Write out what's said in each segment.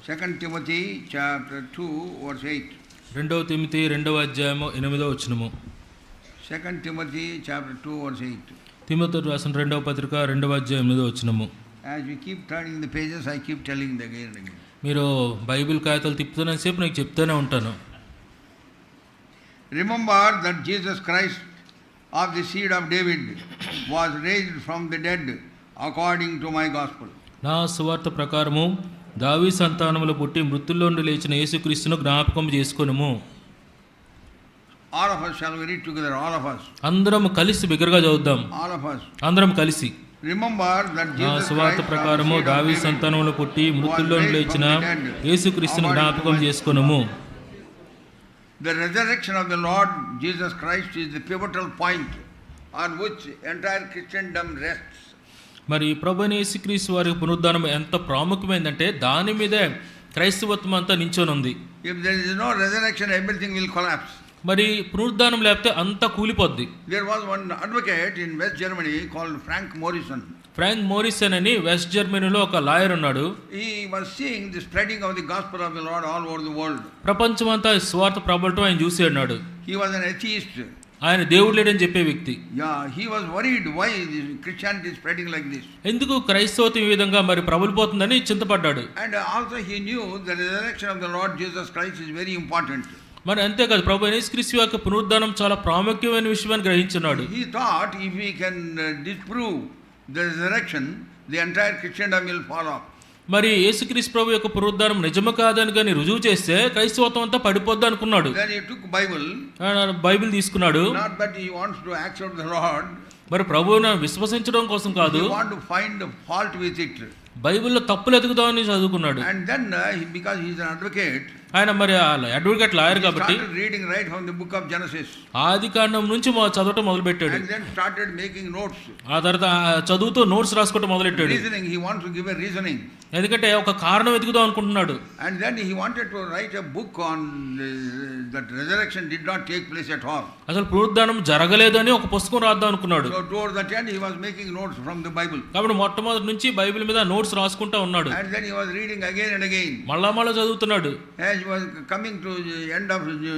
2 Timothy chapter 2 verse 8. 2 Timothy 2వ అధ్యాయము 8వ వచనము. 2 Timothy chapter 2 verse 8. తిమోతికి రాసిన 2వ పత్రిక 2వ అధ్యాయం 8వ వచనము. As we keep turning the pages, I keep telling it again and again. మీరు బైబిల్ కాగితాలు తిప్పుతున్న సేపు నీకు చెప్తూనే ఉంటాను. Remember that Jesus Christ of the seed of David was raised from the dead according to my gospel. నా సువార్త ప్రకారము దావీ సంతానములో పుట్టి మృతుల్లో నుండి లేచిన యేసుక్రీస్తును జ్ఞాపకం చేసుకొనుము. All of us shall we read together, all of us. అందరం కలిసి బిగ్గరగా చదువుదాం. All of us. అందరం కలిసి. Remember that నా Jesus సువార్త Christ ప్రకారము దావీ సంతానములో పుట్టి మృతుల్లో నుండి లేచిన యేసుక్రీస్తును జ్ఞాపకం చేసుకొనుము. The resurrection of the Lord Jesus Christ is the pivotal point on which entire Christendom rests. మరి ప్రభువైన యేసుక్రీస్తు వారి పునరుద్ధానం ఎంత ప్రాముఖ్యమైందంటే దాని మీదే క్రైస్తవత్వం అంతా నించొని ఉంది. If there is no resurrection, everything will collapse. మరి పునరుద్ధానం లేకపోతే అంతా కూలిపోద్ది. There was one advocate in West Germany called Frank Morison. Frank Morison అని వెస్ట్ జర్మనీలో ఒక లాయర్ ఉన్నాడు. He was seeing the spreading of the gospel of the Lord all over the world. ప్రపంచమంతా స్వార్థ ప్రబలటం ఆయన చూసి ఉన్నాడు. He was an atheist. ఆయన దేవుడు లేడని చెప్పే వ్యక్తి. Yeah, he was worried why Christianity is spreading like this. ఎందుకు క్రైస్తవత్వం ఈ విధంగా మరి ప్రబలిపోతుందని చింతపడ్డాడు. And also he knew the resurrection of the Lord Jesus Christ is very important. మరి అంతేకాదు ప్రభు యేసుక్రీస్తు యొక్క పునరుద్ధానం చాలా ప్రాముఖ్యమైన విషయాన్ని గ్రహించున్నాడు. He thought if we can disprove the resurrection, the entire Christendom will fall off. మరి యేసుక్రీస్తు ప్రభు యొక్క పునరుద్ధానం నిజము కాదని కానీ రుజువు చేస్తే క్రైస్తవత్వం అంతా పడిపోద్ది అనుకున్నాడు. Then he took Bible. Bible తీసుకున్నాడు. Not that he wants to accept the Lord. మరి ప్రభువును విశ్వసించడం కోసం కాదు. He want to find fault with it. బైబిల్లో తప్పులు ఎదుగుదామని చదువుకున్నాడు. And then because he is an advocate, ఆయన మరి అడ్వకేట్ లాయర్ కాబట్టి started reading right from the book of Genesis. ఆది కాండం నుంచి చదవటం మొదలు పెట్టాడు. And then started making notes. ఆ తర్వాత చదువుతూ నోట్స్ రాసుకోవటం మొదలెట్టాడు. Reasoning, he wants to give a reasoning. ఎందుకంటే ఒక కారణం వెతుకుదాం అనుకుంటున్నాడు. And then he wanted to write a book on that resurrection did not take place at all. అసలు పునరుద్ధానం జరగలేదు అని ఒక పుస్తకం రాద్దాం అనుకున్నాడు. So towards that end he was making notes from the Bible. కాబట్టి మొట్టమొదటి నుంచి బైబిల్ మీద నోట్స్ రాసుకుంటా ఉన్నాడు. And then he was reading again and again. మళ్ళా చదువుతున్నాడు. As he was coming to the end of the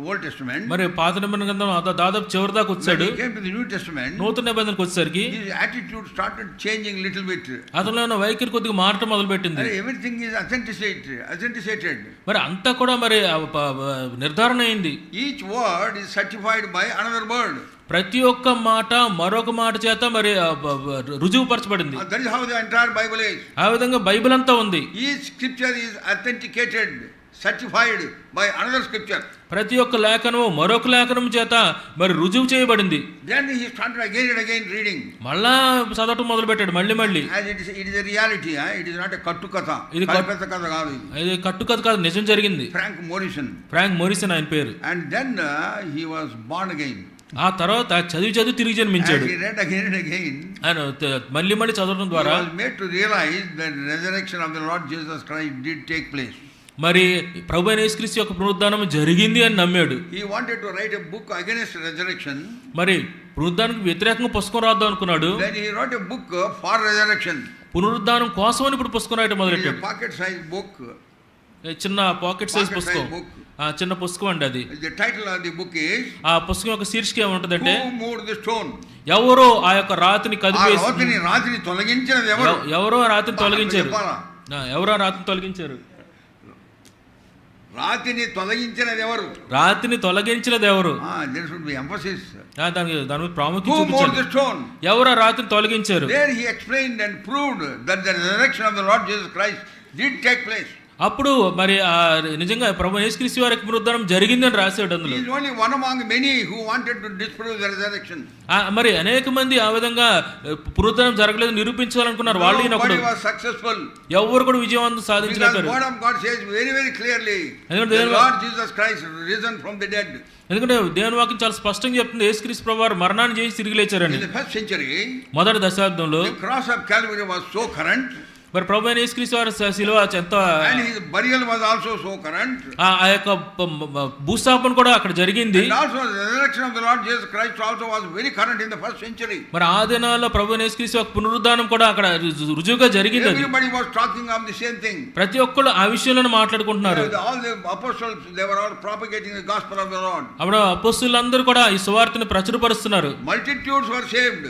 Old Testament, మరి పాత నిబంధన గ్రంథం దాదాపు చివరి దాకా వచ్చాడు. when he came to the New Testament, నూతన నిబంధనకు వచ్చేసరికి his attitude started changing little bit. అతనిలో ఉన్న వైఖరి కొద్దిగా మారటం మొదలు పెట్టింది. Everything is authenticated. మరి అంతా కూడా మరి నిర్ధారణ అయింది. Each word is certified by another word. ప్రతి ఒక్క మాట మరొక మాట చేత మరి రుజువుపరచబడింది. That is how the entire Bible is. ఆ విధంగా బైబిల్ అంతా ఉంది. Each scripture is authenticated, certified by another scripture. ప్రతి ఒక్క లేఖనము మరొక లేఖనం చేత మరి రుజువు చేయబడింది. Then he started again and again reading. మళ్ళా చదవటం మొదలు పెట్టాడు మళ్ళీ. As it is a reality, it is not a kattu katha. ఇది కట్టుకథ కాదు, నిజం జరిగింది. ఫ్రాంక్ మోరిసన్ ఆయన పేరు. And then he was born again. ఆ తర్వాత చదివి తిరిగి జన్మించాడు. He read again and again. ఆయన మళ్ళీ చదవడం ద్వారా he was made to realize that the resurrection of the Lord Jesus Christ did take place. మరి ప్రభువైన యేసుక్రీస్తు యొక్క పునరుద్ధానం జరిగింది అని నమ్మాడు. He wanted to write a book against resurrection. మరి పునరుద్ధానానికి వ్యతిరేకంగా పుస్తకం రాద్దాం అనుకున్నాడు. Then he wrote a book for resurrection. పునరుద్ధానం కోసం అని ఇప్పుడు పుస్తకం రాయటం మొదలెట్టాడు. Pocket size book. చిన్న పాకెట్ సైజ్ పుస్తకం. చిన్న పుస్తకం అండి అది. The title of the book is, ఆ పుస్తకం యొక్క శీర్షిక ఏముంటదంటే, Who moved the stone? ఎవరో ఆ యొక్క రాతిని కదిపేసి, రాతిని తొలగించినది ఎవరు? ఎవరో రాతిని తొలగించారు. ఎవరో రాతిని తొలగించారు. రాతిని తొలగించినది ఎవరు? రాతిని తొలగించినది ఎవరు? There should be emphasis. దాని మీద ప్రాముఖ్యత Who moved the చూపించాలి. stone? ఎవరో రాతిని తొలగించారు. There he explained and proved that the resurrection of the Lord Jesus Christ did take place. అప్పుడు మరి నిజంగా ప్రభు యేసుక్రీస్తు వారి పునరుద్ధానం జరిగిందని రాశాడు అందులో. He is only one among many who wanted to disprove the resurrection. మరి అనేక మంది ఆ విధంగా పునరుద్ధానం జరగలేదు నిరూపించాలనుకున్నారు. వాళ్ళు Nobody was successful. ఎవరు కూడా విజయవంతం సాధించలేకపోయారు. Because word of God says very very clearly, the Lord Jesus Christ risen from the dead. ఎందుకంటే దేవుని వాక్యం చాలా స్పష్టంగా చెప్తుంది యేసుక్రీస్తు ప్రభువారు మరణాన్ని చేసి తిరిగి లేచారని. In the first century, మొదటి దశాబ్దంలో the cross of Calvary was so current. మరి ప్రభువైన యేసుక్రీస్తు వారి శిలువ ఎంత And his burial was also so current. ఆ యొక్క భూస్థాపన కూడా అక్కడ జరిగింది. And also the resurrection of the Lord Jesus Christ also was very current in the first century. మరి ఆ దినాల్లో ప్రభువైన యేసుక్రీస్తు యొక్క పునరుద్ధానం కూడా అక్కడ రుజువుగా జరిగింది. Everybody was talking of the same thing. ప్రతి ఒక్కరు ఆ విషయంలో మాట్లాడుకుంటున్నారు. All the apostles, they were all propagating the gospel of the Lord. అప్పుడు అపోస్తలులందరూ కూడా ఈ సువార్తను ప్రచురపరుస్తున్నారు. Multitudes were saved.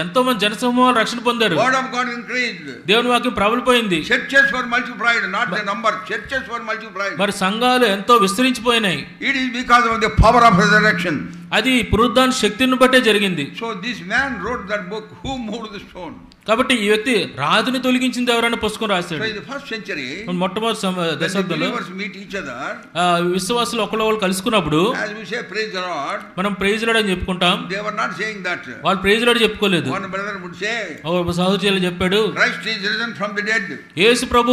ఎంతో మంది జనసమూహాలు రక్షణ పొందారు. Word of God increased. దేవుని వాక్యం ప్రబలిపోయింది. Churches were multiplied, not the number. Churches were multiplied. మరి సంఘాలు ఎంతో విస్తరించిపోయినాయి. It is because of the power of resurrection. అది పునరుద్ధాన శక్తిని బట్టే జరిగింది. So this man wrote that book, Who Moved the Stone. కాబట్టి ఈ వ్యక్తి రాజుని తొలగించింది ఎవరైనా పుస్తకం రాశాడు. So in the first century, మొట్టమొదటి దశాబ్దంలో believers meet each other. విశ్వాసులు ఒకళ్ళు కలుసుకున్నప్పుడు As we say praise the Lord, మనం ప్రైజ్ లార్డ్ అని చెప్పుకుంటాం. they were not saying that. వాళ్ళు ప్రైజ్ లార్డ్ చెప్పుకోలేదు. One brother would say, సహోదరులు చెప్పాడు, Christ is risen from the dead. యేసు ప్రభు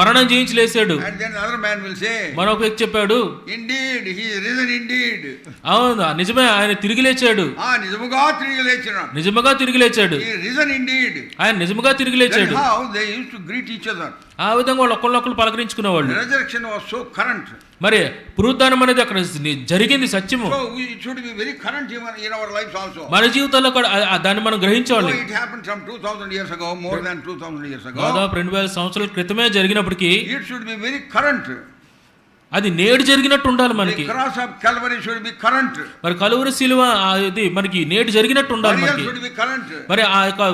మరణం జయించి లేచాడు. And then another man will say, మరొక వ్యక్తి చెప్పాడు, indeed he is risen indeed. అవును నిజమే, ఆయన తిరిగి లేచాడు. నిజముగా తిరిగి లేచాడు. నిజముగా తిరిగి లేచాడు. He is risen indeed. ఆయన నిజముగా తిరిగి లేచాడు. That's how they used to greet each other. ఆ విధంగా వాళ్ళు ఒకళ్ళొకళ్ళు పలకరించుకునేవాళ్ళు. The resurrection was so current. మరి పునరుద్ధానం అనేది అక్కడ జరిగింది సత్యము. So it should be very current even in our lives also. మన జీవితాల్లో కూడా దాన్ని మనం గ్రహించాలి. So it happened some 2000 years ago, more than 2000 years ago. దాదాపు 2000 సంవత్సరాల క్రితమే జరిగినప్పటికీ It should be very current. అది నేడు జరిగినట్టు ఉండాలి మనకి. The cross of Calvary should be current. మరి కలువరి శిలువ ఇది మనకి నేడు జరిగినట్టు ఉండాలి మనకి. Should be current. మరి ఆ యొక్క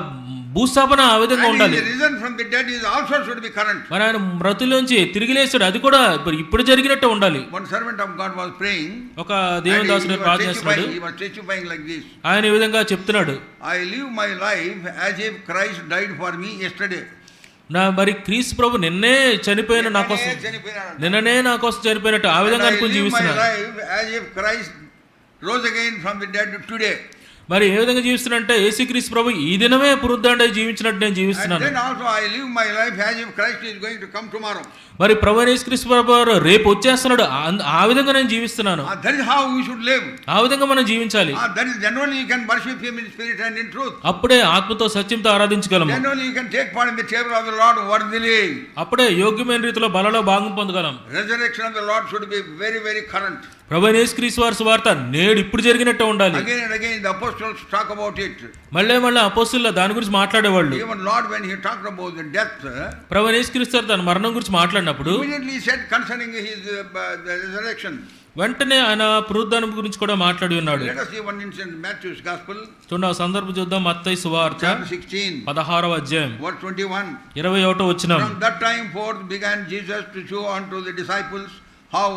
భూస్థాపన ఆ విధంగా ఉండాలి. The reason from the dead is also should be current. మరి ఆయన మృతుల్లోంచి తిరిగి లేచాడు, అది కూడా ఇప్పుడు జరిగినట్టు ఉండాలి. One servant of God was praying. ఒక దేవుని దాసుడు ప్రార్థన చేస్తున్నాడు. He was testifying like this. ఆయన ఈ విధంగా చెప్తున్నాడు, I live my life as if Christ died for me yesterday. మరి క్రీస్తు ప్రభు నిన్నే చనిపోయిన నా కోసం, నిన్ననే నా కోసం చనిపోయినట్టు ఆ విధంగా అనుకుని జీవిస్తున్నాను. As if Christ rose again from the dead today. మరి ఏ విధంగా జీవిస్తున్నంటే యేసుక్రీస్తు ప్రభు ఈ దినమే పునరుద్ధానుడై జీవించినట్టు నేను జీవిస్తున్నాను. And then also I live my life as if Christ is going to come tomorrow. మరి ప్రభువైన యేసుక్రీస్తు ప్రభు రేపు వచ్చేస్తున్నాడు, ఆ విధంగా నేను జీవిస్తున్నాను. That is how we should live. ఆ విధంగా మనం జీవించాలి. That is then only you can worship him in spirit and in truth. అప్పుడే ఆత్మతో సత్యంతో ఆరాధించగలము. Then only you can take part in the table of the Lord worthily. అప్పుడే యోగ్యమైన రీతిలో బలలో భాగం పొందగలం. Resurrection of the Lord should be very very current. ప్రభువైన యేసుక్రీస్తు వారి సువార్త నేడు ఇప్పుడు జరిగినట్టు ఉండాలి. Again and again the apostles talk about it. మళ్ళీ అపోస్తలులు దాని గురించి మాట్లాడేవాళ్ళు. Even Lord when he talked about the death, ప్రభువైన యేసుక్రీస్తు తన మరణం గురించి మాట్లాడినప్పుడు immediately he said concerning his the resurrection. వెంటనే ఆయన పునరుద్ధానం గురించి కూడా మాట్లాడి ఉన్నాడు. Let us see one instance in Matthew's gospel. చూడండి ఆ సందర్భం చూద్దాం. మత్తయి సువార్త 16వ అధ్యాయం verse 21. 21వ వచనం. From that time forth began Jesus to show unto the disciples how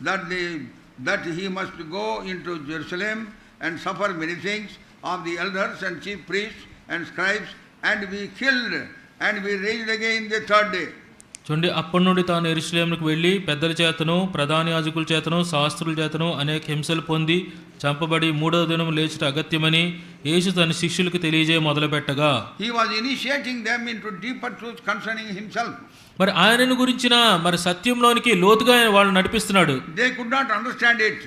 that he must go into Jerusalem and suffer many things of the elders and chief priests and scribes and be killed and be raised again the third day. చూడండి అప్పటి నుండి తాను యెరూషలేముకు వెళ్ళి పెద్దల చేతను ప్రధాన యాజకుల చేతను శాస్త్రుల చేతను అనేక హింసలు పొంది చంపబడి మూడవ దినం లేచుట అగత్యమని యేసు తన శిష్యులకు తెలియజేయ మొదలుపెట్టగా he was initiating them into deeper truth concerning himself. మరి ఆయనను గురించిన మరి సత్యంలోనికి లోతుగా వాళ్ళు నడిపిస్తున్నాడు. They could not understand it.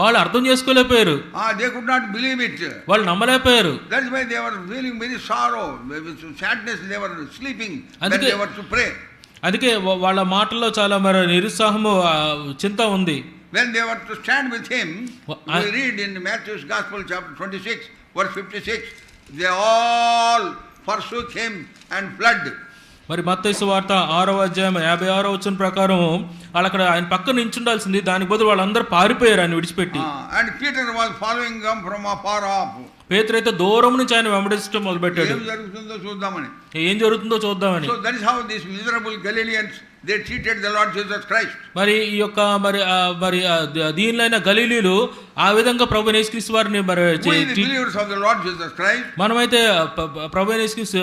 వాళ్ళు అర్థం చేసుకోలేకపోయారు. They could not believe it. వాళ్ళు నమ్మలేకపోయారు. That's why they were feeling very sorrow, sadness. They were sleeping when they were to pray. అందుకే వాళ్ళ మాటల్లో చాలా మరి నిరుత్సాహము చింత ఉంది. When they were to stand with him, we read in Matthew's Gospel chapter 26 verse 56, they all forsook him and fled. మరి మత్తయి సువార్త 6వ అధ్యాయం 56వ వచనం ప్రకారం వాళ్ళు అక్కడ ఆయన పక్కన నించుండాల్సింది, దానికి బదులు వాళ్ళందరూ పారిపోయారు ఆయన విడిచిపెట్టి. And Peter was following them from afar off. పేతురు అయితే దూరం నుంచి ఆయన వెంబడించడం మొదలుపెట్టాడు. ఏం జరుగుతుందో చూద్దామని. So that is how these miserable Galileans they treated the Lord Jesus Christ. మరి ఈ యొక్క మరి దీనిలైన గలీలీలు ఆ విధంగా ప్రభువైన యేసుక్రీస్తు వారిని మరి believers of the Lord Jesus Christ, మనమైతే ప్రభువైన యేసుక్రీస్తు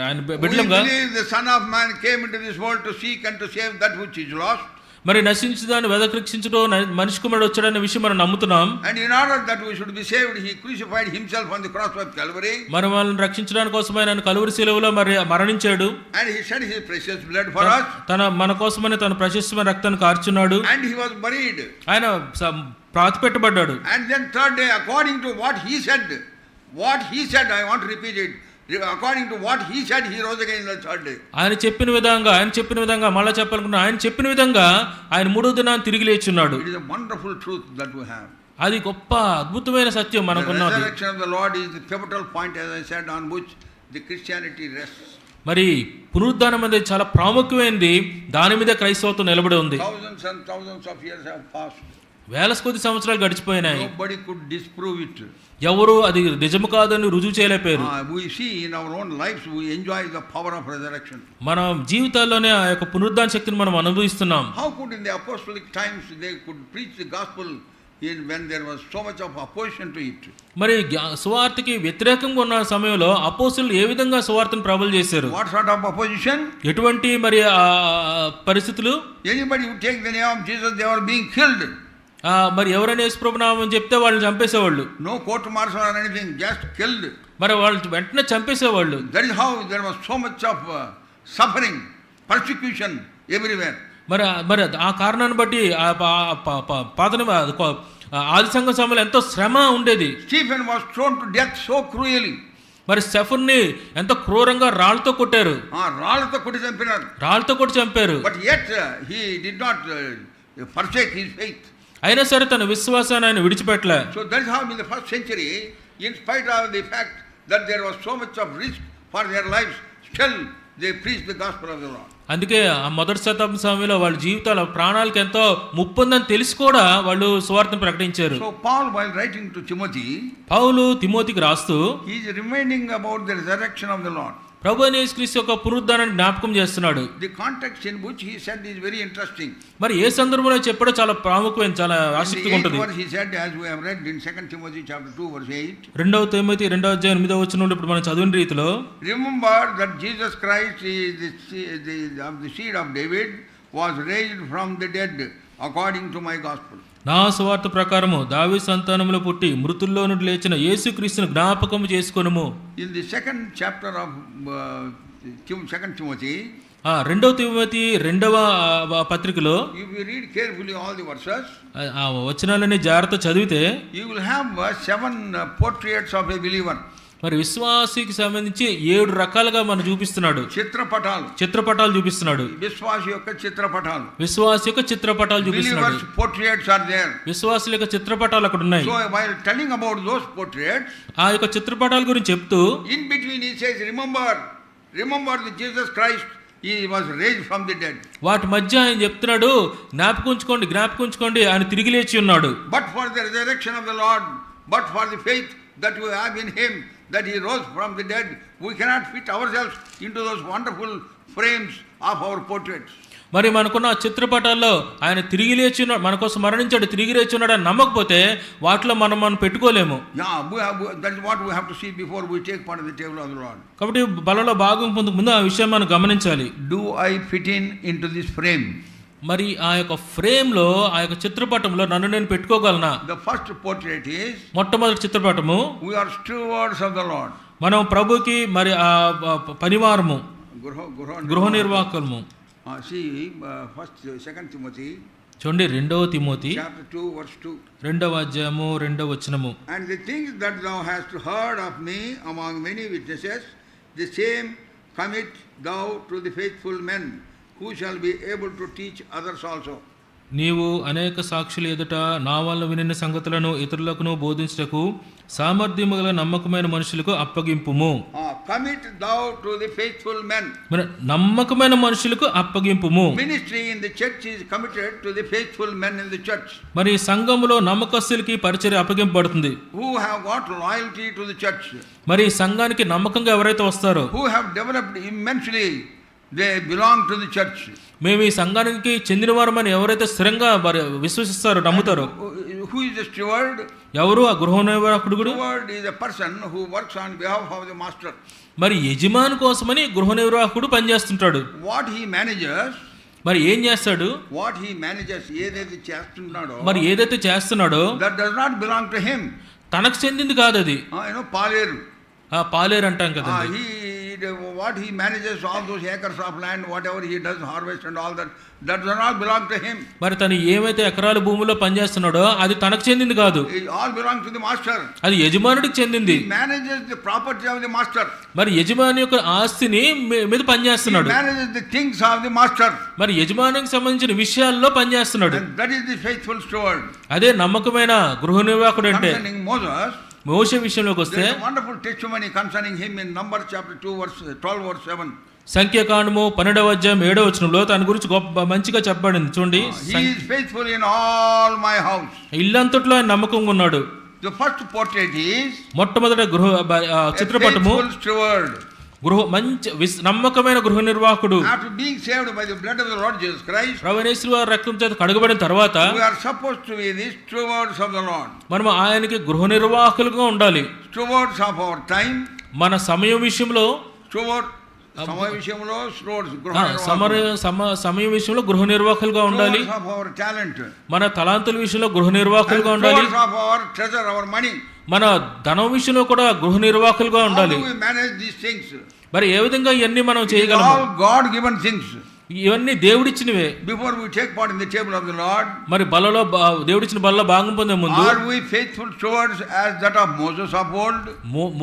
ఆయన బిడ్డలంగా, the Son of Man came into this world to seek and to save that which is lost. మరి నశించుదాన్ని వెదకరించడం మనిషి కుమారుడు వచ్చాడనే విషయం మనం నమ్ముతున్నాం. And in order that we should be saved, he crucified himself on the cross of Calvary. మరి మనల్ని రక్షించడానికి కోసమే ఆయన కలువరి శిలువలో మరి మరణించాడు. And he shed his precious blood for us. మన కోసమని తన ప్రశస్తమైన రక్తాన్ని కార్చున్నాడు. And he was buried. ఆయన పాతిపెట్టబడ్డాడు. And then third day, according to what he said, I want to repeat it. according to what he said, he rose again in the third day. ఆయన చెప్పిన విధంగా మళ్ళా చెప్పాలనుకున్నా ఆయన చెప్పిన విధంగా ఆయన మూడో దినాన్ని తిరిగి లేచున్నాడు. It is a wonderful truth that we have. అది గొప్ప అద్భుతమైన సత్యం మనకున్నది. The resurrection of the Lord is the pivotal point, as I said, on which the Christianity rests. మరి పునరుద్ధానం అనేది చాలా ప్రాముఖ్యమైనది, దాని మీద క్రైస్తవత్వం నిలబడి ఉంది. Thousands and thousands of years have passed. వేల కొద్ది సంవత్సరాలు గడిచిపోయినాయి. Nobody could disprove it. ఎవరు అది నిజము కాదని రుజువు చేయలేపారు. We see in our own lives, we enjoy the power of resurrection. మన జీవితాల్లోనే ఆ యొక్క పునరుద్ధాన శక్తిని మనం అనుభవిస్తున్నాం. How could in the apostolic times they could preach the gospel when there was so much of opposition to it? మరి సువార్తకి వ్యతిరేకంగా ఉన్న సమయంలో అపోస్తులు ఏ విధంగా సువార్తను ప్రబలం చేశారు? What sort of opposition? ఎటువంటి మరి పరిస్థితులు? Anybody who take the name of Jesus, they were being killed. మరి ఎవరైనా యేసుప్రభు నామం చెప్తే వాళ్ళని చంపేసేవాళ్ళు. No court martial or anything, just killed. మరి వాళ్ళు వెంటనే చంపేసేవాళ్ళు. That is how there was so much of suffering, persecution everywhere. మరి ఆ కారణాన్ని బట్టి ఆది సంఘం సమయంలో ఎంతో శ్రమ ఉండేది. Stephen was thrown to death so cruelly. మరి స్టెఫెన్ని ఎంతో క్రూరంగా రాళ్లతో కొట్టారు. రాళ్లతో కొట్టి చంపినారు. రాళ్లతో కొట్టి చంపారు. But yet he did not forsake his faith. అయినా సరే తన విశ్వాసాన్ని ఆయన విడిచిపెట్టలే. So that is how in the first century, in spite of the fact that there was so much of risk for their lives, still they preached the gospel of the Lord. అందుకే ఆ మొదటి శతాబ్దం సమయంలో వాళ్ళ జీవితాల ప్రాణాలకు ఎంతో ముప్పుందని తెలిసి కూడా వాళ్ళు సువార్తను ప్రకటించారు. So Paul, while writing to Timothy, పౌలు తిమోతికి రాస్తూ he is reminding about the resurrection of the Lord. ప్రభు అయిన యేసుక్రీస్తు యొక్క పునరుద్ధానాన్ని జ్ఞాపకం చేస్తున్నాడు. The context in which he said is very interesting. మరి ఏ సందర్భంలో చెప్పడం చాలా ప్రాముఖ్యమైన, చాలా ఆసక్తిగా ఉంటుంది. He said, as we have read in 2 Timothy chapter 2 verse 8. రెండవ తిమోతి 2వ అధ్యాయం 8వ వచనంలో ఇప్పుడు మనం చదివిన రీతిలో, remember that Jesus Christ is the seed of David, was raised from the dead according to my gospel. నా సువార్త ప్రకారము దావీదు సంతానములో పుట్టి మృతుల్లో నుండి లేచిన యేసుక్రీస్తును జ్ఞాపకం చేసుకొనుము. In the second chapter of 2 Timothy, రెండవ తిమోతి 2వ పత్రికలో, if you read carefully all the verses, ఆ వచనాలన్నీ జాగ్రత్త చదివితే, you will have 7 portraits of a believer. మరి విశ్వాసికి సంబంధించి 7 రకాలుగా మనం చూపిస్తున్నాడు. చిత్రపటాలు చూపిస్తున్నాడు. విశ్వాసి యొక్క చిత్రపటాలు చూపిస్తున్నాడు. portraits are there. విశ్వాసుల యొక్క చిత్రపటాలు అక్కడ ఉన్నాయి. So while telling about those portraits, ఆ యొక్క చిత్రపటాల గురించి చెప్తూ, in between he says, remember that Jesus Christ, he was raised from the dead. వాటి మధ్య ఆయన చెప్తున్నాడు, జ్ఞాపకుంచుకోండి ఆయన తిరిగి లేచి ఉన్నాడు. But for the resurrection of the Lord, but for the faith that we have in him, that he rose from the dead, we cannot fit ourselves into those wonderful frames of our portraits. మరి మనకున్న చిత్రపటాల్లో ఆయన తిరిగి లేచి ఉన్నాడు, మన కోసం మరణించాడు, తిరిగి లేచి ఉన్నాడు అని నమ్మకపోతే వాటిలో మనం పెట్టుకోలేము. That is what we have to see before we take part of the table of the Lord. కాబట్టి బలలో భాగం పొందక ముందు ఆ విషయం మనం గమనించాలి. Do I fit into this frame? మరి ఆ యొక్క ఫ్రేమ్ లో, ఆ యొక్క చిత్రపటంలో నన్ను నేను పెట్టుకోగలనా? The first portrait is, మొట్టమొదటి చిత్రపటము, we are stewards of the Lord. మనం ప్రభుకి మరి ఆ పనివారము, గృహ నిర్వాహకులము. See first 2 Timothy, చూడండి 2వ తిమోతి chapter 2 verse 2. 2వ అధ్యాయము 2వ వచనము. And the things that thou hast heard of me among many witnesses, the same commit thou to the faithful men, who shall be able to teach others also. నీవు అనేక సాక్షుల ఎదుట నా వల్ల వినిన సంగతులను ఇతరులకు బోధించుటకు సామర్థ్యము గల నమ్మకమైన మనుషులకు అప్పగింపుము. Commit thou to the faithful men. మరి నమ్మకమైన మనుషులకు అప్పగింపుము. Ministry in the church is committed to the faithful men in the church. మరి సంఘములో నమ్మకస్తులకి పరిచర్య అప్పగింపబడుతుంది. Who have got loyalty to the church. మరి సంఘానికి నమ్మకంగా ఎవరైతే వస్తారో, who have developed immensely, they belong to the church. మేము ఈ సంఘానికి చెందినవారమని ఎవరైతే స్థిరంగా విశ్వసిస్తారో, నమ్ముతారో. Who is the steward? ఎవరు ఆ గృహ నిర్వాహకుడు? Steward is a person who works on behalf of the master. మరి యజమాని కోసమని గృహ నిర్వాహకుడు పనిచేస్తుంటాడు. What he manages, మరి ఏం చేస్తాడు? what he manages, ఏదైతే చేస్తున్నాడో, మరి ఏదైతే చేస్తున్నాడో, that does not belong to him. తనకు చెందింది కాదు అది. పాలేరు పాలేరు అంటాం కదా. He what he manages, all those acres of land, whatever he does, harvest and all that, that does not belong to him. మరి తను ఏమైతే ఎకరాల భూమిలో పనిచేస్తున్నాడో అది తనకు చెందింది కాదు. It all belongs to the master. అది యజమానుడికి చెందింది. He manages the property of the master. మరి యజమాని యొక్క ఆస్తిని మీద పనిచేస్తున్నాడు. He manages the things of the master. మరి యజమానికి సంబంధించిన విషయాల్లో పనిచేస్తున్నాడు. And that is the faithful steward. అదే నమ్మకమైన గృహ నిర్వాహకుడు అంటే. Concerning Moses, మోషే విషయంలోకి వస్తే there is a wonderful testimony concerning him in Numbers chapter 2 verse 12 verse 7. సంఖ్యాకాండము 12వ అధ్యాయం 7వ వచనంలో తన గురించి గొప్ప మంచిగా చెప్పబడింది చూడండి. He is faithful in all my house. ఇల్లంతట్లో ఆయన నమ్మకంగా ఉన్నాడు. The first portrait is మొట్టమొదటి చిత్రపటము faithful steward. మంచి నమ్మకమైన గృహ నిర్వాహకుడు. After being saved by the blood of the Lord Jesus Christ, ప్రభువైన యేసు వారి రక్తం చేత కడగబడిన తర్వాత we are supposed to be the stewards of the Lord. మనం ఆయనకి గృహ నిర్వాహకులుగా ఉండాలి. Stewards of our time, మన సమయం విషయంలో సమయ విషయంలో సమయం విషయంలో గృహ నిర్వాహకులుగా ఉండాలి. stewards of our talent, మన తలాంతుల విషయంలో గృహ నిర్వాహకులుగా ఉండాలి. stewards of our treasure, our money. మన ధనం విషయంలో కూడా గృహ నిర్వాహకులుగా ఉండాలి. How do we manage these things? మరి ఏ విధంగా ఇవన్నీ మనం చేయగలము? All God given things. ఇవన్నీ దేవుడిచ్చినవే. Before we take part in the table of the Lord, మరి బలలో దేవుడిచ్చిన బలలో భాగం పొందే ముందు are we faithful stewards as that of Moses of old?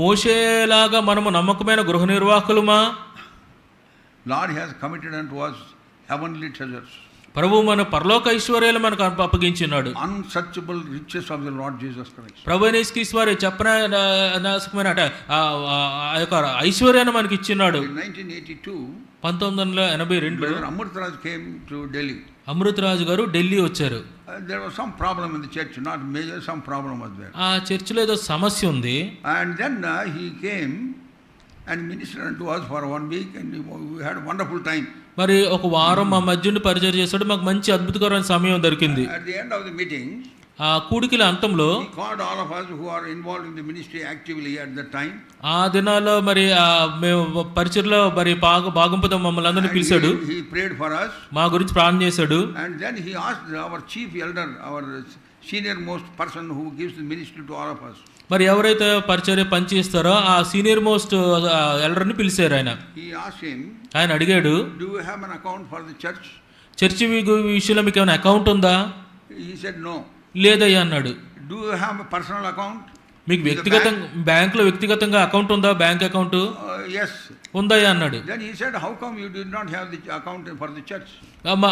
మోషేలాగా మనము నమ్మకమైన గృహ నిర్వాహకులమా? Lord has committed unto us heavenly treasures. ప్రభు మన పరలోక ఐశ్వర్యాలు మనకు అప్పగించినాడు. Unsearchable riches of the Lord Jesus Christ. ప్రభువైన యేసుక్రీస్తు వారి చెప్పనాశకమైన ఆ యొక్క ఐశ్వర్యాన్ని మనకి ఇచ్చినాడు. In 1982, 1982లో Amrutraj came to Delhi. Amrutharaju గారు ఢిల్లీ వచ్చారు. There was some problem in the church, not major, some problem was there. ఆ చర్చిలో ఏదో సమస్య ఉంది. And then he came and ministered unto us for 1 week, and we had a wonderful time. మరి ఒక వారం మా మధ్యని పరిచయం చేశాడు. మాకు మంచి అద్భుతకరమైన సమయం దొరికింది. At the end of the meeting, ఆ కూడికల అంతంలో he called all of us who are involved in the ministry actively at that time. ఆ దినాల్లో మరి మేము పరిచర్లో మరి భాగం పొందే మమ్మల్ని అందరినీ పిలిచాడు. He prayed for us. మా గురించి ప్రార్థన చేశాడు. And then he asked our chief elder, our senior most person who gives the ministry to all of us. మరి ఎవరైతే పరిచర్య పనిచేస్తారో ఆ సీనియర్ మోస్ట్ ఎల్డర్ని పిలిచారు ఆయన. He asked him, ఆయన అడిగాడు, do you have an account for the church? Church విషయంలో మీకు ఏమైనా అకౌంట్ ఉందా? He said no. లేదయ్యా అన్నాడు. Do you have a personal account? మీకు వ్యక్తిగతంగా బ్యాంకులో వ్యక్తిగతంగా అకౌంట్ ఉందా? Bank account Yes. ఉందయ్యా అన్నాడు. Then he said, how come you did not have the account for the church?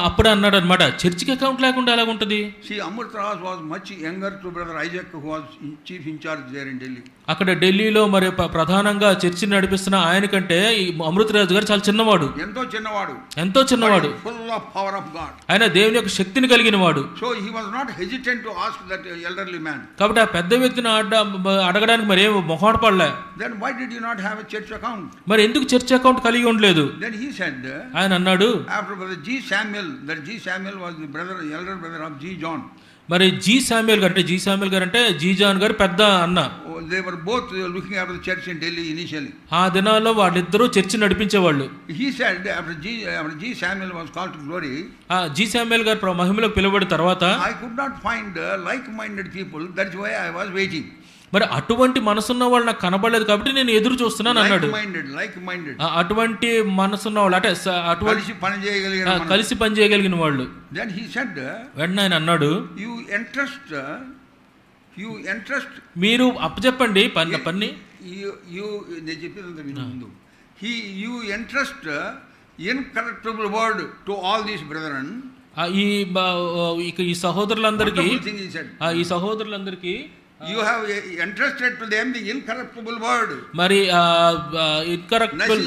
అప్పుడు అన్నాడు అనమాట, చర్చికి అకౌంట్ లేకుండా ఎలాగుంటది? See, Amrutraj was much younger to brother Isaac, who was chief in charge there in Delhi. అక్కడ ఢిల్లీలో మరి ప్రధానంగా చర్చిని నడిపిస్తున్న ఆయన కంటే అమృతరాజు గారు చాలా చిన్నవాడు. ఎంతో చిన్నవాడు. Full of power of God. ఆయన దేవుని యొక్క శక్తిని కలిగిన వాడు. So he was not hesitant to ask that elderly man. కాబట్టి ఆ పెద్ద వ్యక్తిని అడగడానికి మరి ఏం మొహాట పడలే. Then why did you not have a church account? మరి ఎందుకు చర్చ్ అకౌంట్ కలిగి ఉండలేదు? Then he said, ఆయన అన్నాడు, after brother G. Samuel, that G. Samuel was the elder brother of G. John. మరి జీ శామ్యూల్ గారు అంటే జీ జాన్ గారు పెద్ద అన్న. They were both looking after the church in Delhi initially. ఆ దినాల్లో వాళ్ళిద్దరూ చర్చి నడిపించేవాళ్ళు. He said after G. Samuel was called to glory, G Samuel గారు మహిమలోకి పిలువబడిన తర్వాత I could not find like-minded people. That's why I was waiting. మరి అటువంటి మనసున్న వాళ్ళు నాకు కనబడలేదు కాబట్టి నేను ఎదురు చూస్తున్నాను అన్నాడు. Like-minded. అటువంటి మనసున్న వాళ్ళు అంటే కలిసి పని చేయగలిగిన వాళ్ళు. Then he said, వెంటనే ఆయన అన్నాడు, you entrust మీరు అప్పచెప్పండి పని you entrust incorruptible word to all these brethren. ఈ సహోదరులందరికీ you have entrusted to them the incorruptible word. మరి ఇన్కరప్టబుల్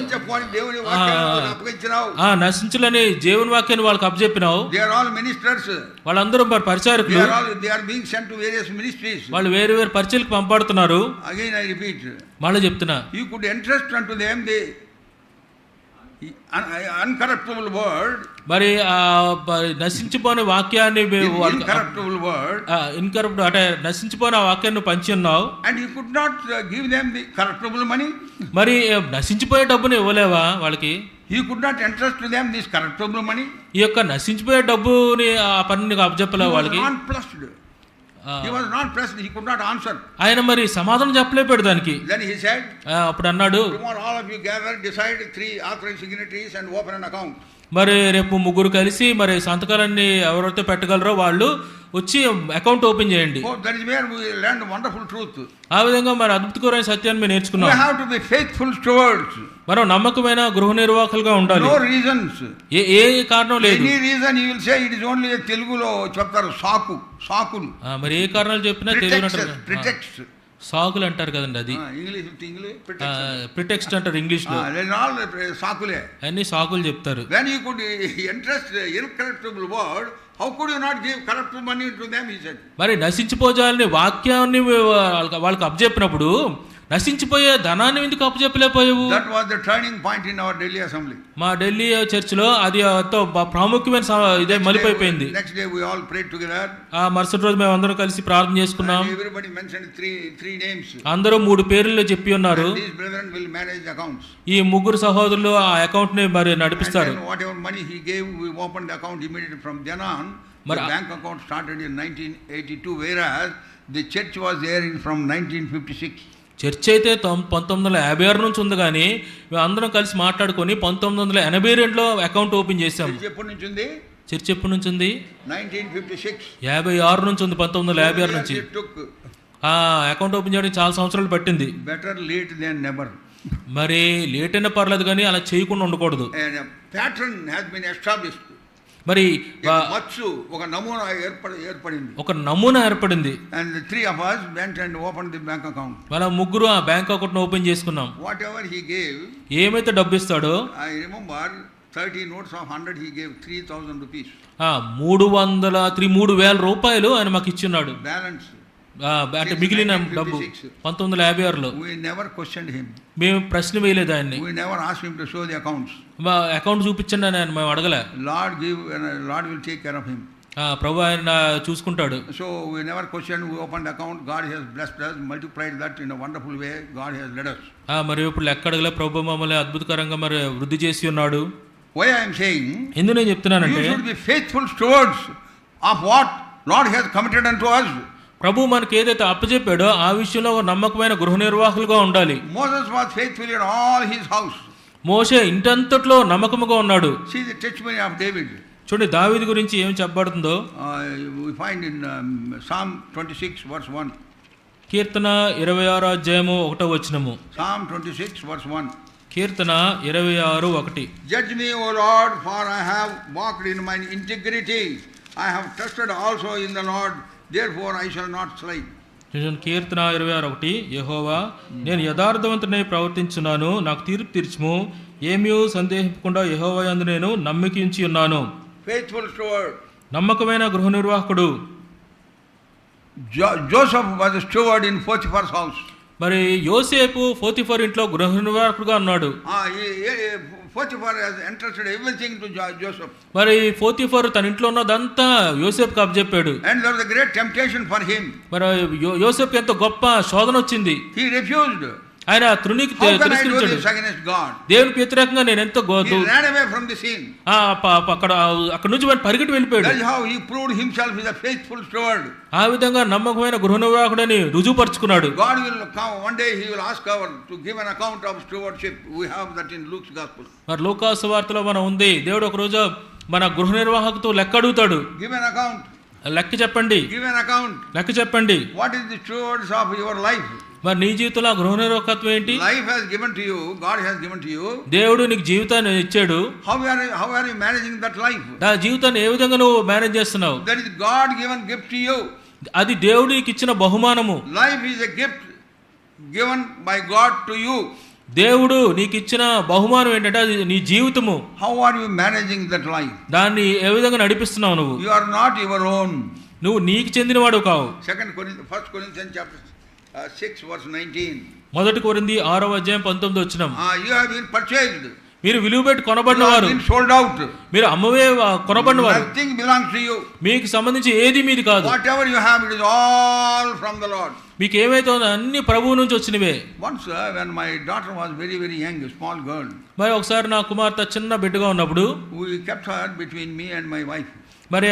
నశించలేని దేవుని వాక్యాన్ని వాళ్ళకి అప్పచెప్పినావు. They are all ministers. వాళ్ళందరూ పరిచారకులు. They are being sent to various ministries. వాళ్ళు వేరు పరిచర్యలకు పంపబడుతున్నారు. Again I repeat, మళ్ళీ చెప్తున్నా, you could entrust unto them the uncorruptible word. మరి నశించిపోయిన వాక్యాన్ని ఇన్కరప్ట్ అంటే నశించిపోయిన వాక్యాన్ని పంచి ఉన్నావు. And you could not give them the corruptible money. మరి నశించిపోయే డబ్బుని ఇవ్వలేవా వాళ్ళకి? You could not entrust to them this corruptible money. ఈ యొక్క నశించిపోయే డబ్బుని ఆ పని నీకు అప్పచెప్పలేవు వాళ్ళకి. He was not present, he could not answer. ఆయన మరి సమాధానం చెప్పలేపాడు దానికి. Then he said, అప్పుడు అన్నాడు, tomorrow all of you gather, decide 3 authorized signatories and open an account. మరి రేపు ముగ్గురు కలిసి మరి సంతకాలన్నీ ఎవరైతే పెట్టగలరో వాళ్ళు వచ్చి అకౌంట్ ఓపెన్ చేయండి. Oh, that is where we learned wonderful truth. ఆ విధంగా మరి అద్భుతకరమైన సత్యాన్ని మేము నేర్చుకున్నాం. We have to be faithful stewards. మనం నమ్మకమైన గృహ నిర్వాహకులుగా ఉండాలి. No reasons. ఏ కారణం లేదు. Any reason you will say it is only a తెలుగులో చెప్తారు సాకులు. మరి ఏ కారణాలు చెప్పినా తెలుగులో pretext. సాకులు అంటారు కదండి, అది ఇంగ్లీష్ ప్రిటెక్స్ట్ అంటారు ఇంగ్లీష్ లో. సాకులే అన్ని సాకులు చెప్తారు. When you could entrust the incorruptible word, how could you not give corruptible money to them, he said. మరి నశించిపోజాలని వాక్యాన్ని వాళ్ళకి అప్పచెప్పినప్పుడు నశించిపోయే ధనాన్ని ఎందుకు అప్పచెప్పలేకపోయావు? That was the turning point in our Delhi assembly. మా ఢిల్లీ చర్చిలో అది ఎంతో ప్రాముఖ్యమైన ఇదే మలుపైపోయింది. Next day we all prayed together. ఆ మరుసటి రోజు మేము అందరం కలిసి ప్రార్థన చేసుకున్నాం. Everybody mentioned three names. అందరూ 3 పేర్లు చెప్పి ఉన్నారు. These brethren will manage accounts. ఈ ముగ్గురు సహోదరులు ఆ అకౌంట్ ని మరి నడిపిస్తారు. And whatever money he gave, we opened the account immediately. From then on, the bank account started in 1982, whereas the church was there from 1956. Church అయితే 1956 నుంచి ఉంది, కానీ మేము అందరం కలిసి మాట్లాడుకొని 1982లో అకౌంట్ ఓపెన్ చేసాం. చర్చ్ ఎప్పటి నుంచి ఉంది? 1956. 56 నుంచి ఉంది. 1956 నుంచి ఆ అకౌంట్ ఓపెన్ చేయడానికి చాలా సంవత్సరాలు పట్టింది. Better late than never. మరి లేట్ అయినా పర్లేదు, కానీ అలా చేయకుండా ఉండకూడదు. Pattern has been established. మరి ఒక నమూనా ఏర్పడింది. ఒక నమూనా ఏర్పడింది. And the 3 of us went and opened the bank account. మన ముగ్గురు ఆ బ్యాంక్ అకౌంట్ ఓపెన్ చేసుకున్నాం. Whatever he gave, ఏమైతే డబ్బు ఇస్తాడో, I remember 30 notes of 100 he gave 3,000 rupees. 3,000 రూపాయలు ఆయన మాకు ఇచ్చిన్నాడు. బ్యాలెన్స్ అంటే మిగిలిన డబ్బు 1956లో. We never questioned him. మేము ప్రశ్న వేయలేదు ఆయన్ని. We never asked him to show the accounts. Account చూపించండి అని మేము అడగలే. Lord will take care of him. ప్రభు ఆయన చూసుకుంటాడు. So we never questioned. We opened account. God has blessed us, multiplied that in a wonderful way. God has led us. మరి ఇప్పుడు లెక్క అడగలే. ప్రభు మమ్మల్ని అద్భుతకరంగా మరి వృద్ధి చేసి ఉన్నాడు. Why I am saying, ఎందుకు నేను చెప్తున్నానంటే, you should be faithful stewards of what Lord has committed unto us. ప్రభు మనకి ఏదైతే అప్పచెప్పాడో ఆ విషయంలో నమ్మకమైన గృహ నిర్వాహకులుగా ఉండాలి. Moses was faithful in all his house. మోషే ఇంటంతట్లో నమ్మకముగా ఉన్నాడు. See the testimony of David. చూడండి దావీదు గురించి ఏం చెప్పబడుతుందో. We find in Psalm 26 verse 1. కీర్తన 26 అధ్యాయము 1వ వచనము. Psalm 26 verse 1. Keerthana 26:1. Judge me, O Lord, for I have walked in my integrity. I have trusted also in the Lord, therefore I shall not slide. కీర్తన 26:1. యెహోవా, నేను యథార్థవంతుడై ప్రవర్తించున్నాను, నాకు తీర్పు తీర్చుము. ఏమీ సందేహించకుండా యెహోవా యందు నేను నమ్మిక ఉంచి ఉన్నాను. Faithful steward. నమ్మకమైన గృహ నిర్వాహకుడు. Joseph was a steward in Potiphar's house. మరి యోసేపు పోతిఫర్ ఇంట్లో గృహ నిర్వాహకుడుగా ఉన్నాడు. Potiphar has entrusted everything to Joseph. మరి పోతిఫర్ తన ఇంట్లో ఉన్నదంతా యోసేపుకి అప్పచెప్పాడు. And there was a great temptation for him. మరి యోసేపుకి ఎంతో గొప్ప శోధన వచ్చింది. He refused. ఆయన తిరస్కరించాడు. దేవునికి వ్యతిరేకంగా నేను ఎంతో అక్కడ నుంచి పరిగెట్టి వెళ్ళిపోయాడు. ఆ విధంగా నమ్మకమైన గృహ నిర్వాహకుడని రుజువుపరుచుకున్నాడు. మరి లూకా సువార్తలో మనం ఉంది, దేవుడు ఒక రోజు మన గృహ నిర్వాహకుతో లెక్క అడుగుతాడు. లెక్క చెప్పండి, లెక్క చెప్పండి. What is the stewards of your life? మరి నీ జీవితంలో గృహ నిర్వాహకత్వం ఏంటి? Life has given to you, God has given to you. దేవుడు నీకు జీవితాన్ని ఇచ్చాడు. How are you managing that life? ఆ జీవితాన్ని ఏ విధంగా నువ్వు మేనేజ్ చేస్తున్నావు? That is God given gift to you. అది దేవుడు నీకు ఇచ్చిన బహుమానము. Life is a gift given by God to you. దేవుడు నీకు ఇచ్చిన బహుమానం ఏంటంటే అది నీ జీవితము. How are you managing that life? దాన్ని ఏ విధంగా నడిపిస్తున్నావు నువ్వు? You are not your own. నువ్వు నీకు చెందినవాడు కావు. 1 Corinthians chapter 6 verse 19. 1 కొరింథీ 6వ అధ్యాయం 19వ వచనం. You have been purchased. మీరు విలువ పెట్టి కొనబడినవారు. Sold out. మీరు అమ్మవే కొనబడినవారు. Nothing belongs to you. మీకు సంబంధించి ఏది మీది కాదు. Whatever you have, it is all from the Lord. మీకు ఏమైతే ఉందో అన్ని ప్రభువు నుంచి వచ్చినవే. Once when my daughter was very very young, a small girl, మరి ఒకసారి నా కుమార్తె చిన్న బిడ్డగా ఉన్నప్పుడు we kept her between me and my wife. మరి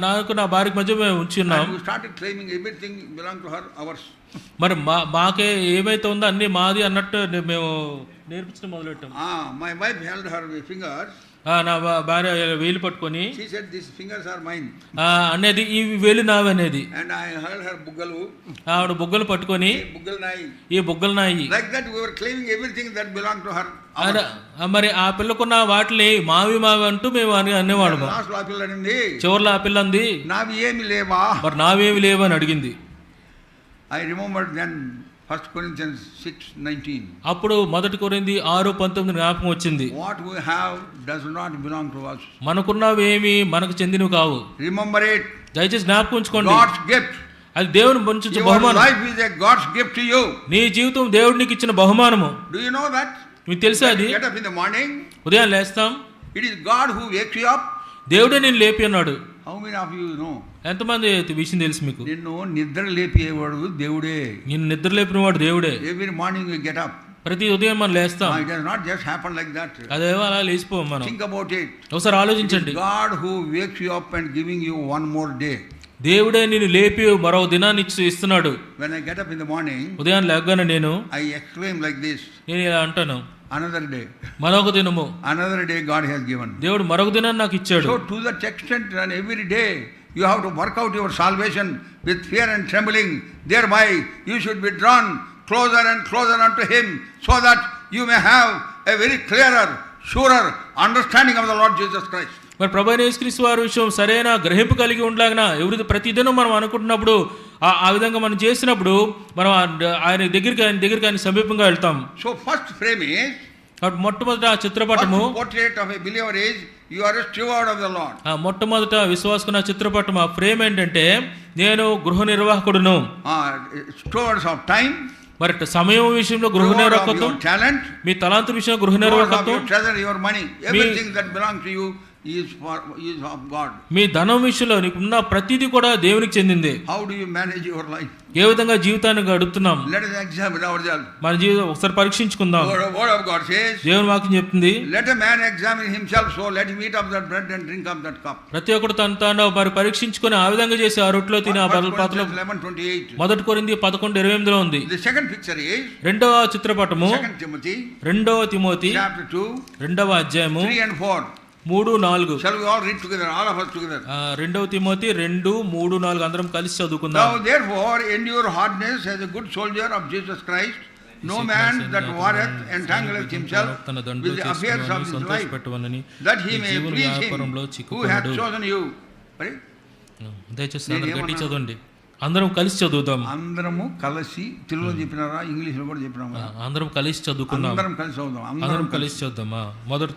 నాకు నా భార్యకి మధ్య మేము ఉంచున్నాం. And we started claiming everything belonged to her, ours. మరి మాకే ఏమైతే ఉందో అన్ని మాది అన్నట్టు మేము నేర్పించడం మొదలెట్టాం. My wife held her fingers. నా భార్య వేలు పట్టుకొని she said, these fingers are mine. అనేది ఈ వేలు నావి అనేది. And I held her buggalu. ఆవిడ బుగ్గలు పట్టుకొని ఈ బుగ్గలు నాయి. Like that we were claiming everything that belonged to her. మరి ఆ పిల్లకున్న వాటిని మావి మావి అంటూ మేము అనేవాడు. చివర్లో ఆ పిల్ల అంది, నావి ఏమి లేవా, మరి నావేమి లేవు అని అడిగింది. I remembered then 1 Corinthians 6:19. అప్పుడు 1 కొరింథీ 6:19 జ్ఞాపకం వచ్చింది. What we have does not belong to us. మనకున్నవేమి మనకు చెందినవి కావు. Remember it. దయచేసి జ్ఞాపకం ఉంచుకోండి. God's gift. అది దేవుని పంచుతున్న బహుమానం. Your life is a God's gift to you. నీ జీవితం దేవుడు నీకు ఇచ్చిన బహుమానము. Do you know that? మీకు తెలుసా అది? Get up in the morning. ఉదయం లేస్తాం. It is God who wakes you up. దేవుడే నిన్ను లేపి అన్నాడు. How many of you know? ఎంతమంది విషయం తెలుసు మీకు? నిన్ను నిద్ర లేపేవాడు దేవుడే. నిన్ను నిద్ర లేపిన వాడు దేవుడే. Every morning you get up. ప్రతి ఉదయం మనం లేస్తాం. It does not just happen like that. అదేవో అలా లేచిపోం మనం. Think about it. ఒకసారి ఆలోచించండి. God who wakes you up and giving you one more day. దేవుడే నిన్ను లేపి మరో దినాన్ని ఇస్తున్నాడు. When I get up in the morning, ఉదయం లేవగానే నేను I exclaim like this. నేను ఇలా అంటాను, another day. మరొక దినము. Another day God has given. దేవుడు మరొక దినాన్ని నాకు ఇచ్చాడు. So to that extent, and every day you have to work out your salvation with fear and trembling. Thereby you should be drawn closer and closer unto Him, so that you may have a very clearer, surer understanding of the Lord Jesus Christ. మరి ప్రభువైన యేసుక్రీస్తు వారి విషయం సరైన గ్రహింపు కలిగి ఉండలాగిన ప్రతిదినం మనం అనుకుంటున్నప్పుడు ఆ విధంగా మనం చేసినప్పుడు మనం ఆయన దగ్గరికి ఆయన సమీపంగా వెళ్తాం. So first frame is, మొట్టమొదట చిత్రపటము, portrait of a believer is, you are a steward of the Lord. మొట్టమొదట విశ్వాసకున్న చిత్రపటం ఆ ఫ్రేమ్ ఏంటంటే, నేను గృహ నిర్వాహకుడును. Stewards of time. మరి సమయం విషయంలో గృహ నిర్వాహకత్వం, మీ తలాంతు విషయంలో గృహ నిర్వాహకత్వం, your money, everything that belongs to you is of God. మీ ధనం విషయంలో నీకున్న ప్రతిదీ కూడా దేవునికి చెందింది. How do you manage your life? ఏ విధంగా జీవితాన్ని గడుపుతున్నాం? Let us examine ourselves. మన జీవితం ఒకసారి పరీక్షించుకుందాం. Word of God says, దేవుని వాక్యం చెప్తుంది, let a man examine himself, so let him eat of that bread and drink of that cup. ప్రతి ఒక్కడు తాను మరి పరీక్షించుకొని ఆ విధంగా చేసి ఆ రొట్టెలో తిని ఆ పాత్రలో. 11:28. 1 కొరింథీ 11:28 ఉంది. The second picture is, రెండవ చిత్రపటము 2 Timothy, రెండవ తిమోతి chapter 2, రెండవ అధ్యాయము 3 and 4. 3, 4. Shall we all read together, all of us together? రెండవ తిమోతి 2, 3, 4 అందరం కలిసి చదువుకుందాం. Now therefore endure hardness as a good soldier of Jesus Christ. No man that warreth entangleth himself with the affairs of his life, that he may please him who hath chosen you. దయచేసి అందరూ గట్టి చదవండి. అందరం కలిసి చదువుదాం. అందరము కలిసి, తెలుగులో చెప్పినారా, ఇంగ్లీష్ లో కూడా చెప్పినామా? అందరం కలిసి చదువుకుందాం. అందరం కలిసి చదువుదాం. అందరం కలిసి చదువుదామా. మొదట,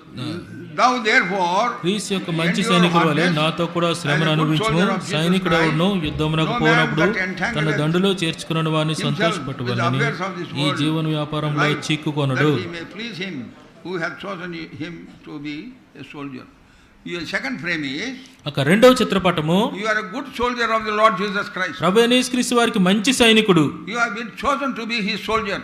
thou therefore క్రీస్తు యొక్క మంచి సైనికుడు వలె నాతో కూడా శ్రమను అనుభవించుము. సైనికుడెవడును యుద్ధమునకు పోనప్పుడు తన దండులో చేర్చుకున్న వారిని సంతోషపెట్టువలెనని ఈ జీవన వ్యాపారంలో చిక్కుకొనడు. who hath chosen him to be a soldier. Your second frame is, రెండవ చిత్రపటము, you are a good soldier of the Lord Jesus Christ. ప్రభువైన యేసుక్రీస్తు వారికి మంచి సైనికుడు. You have been chosen to be his soldier.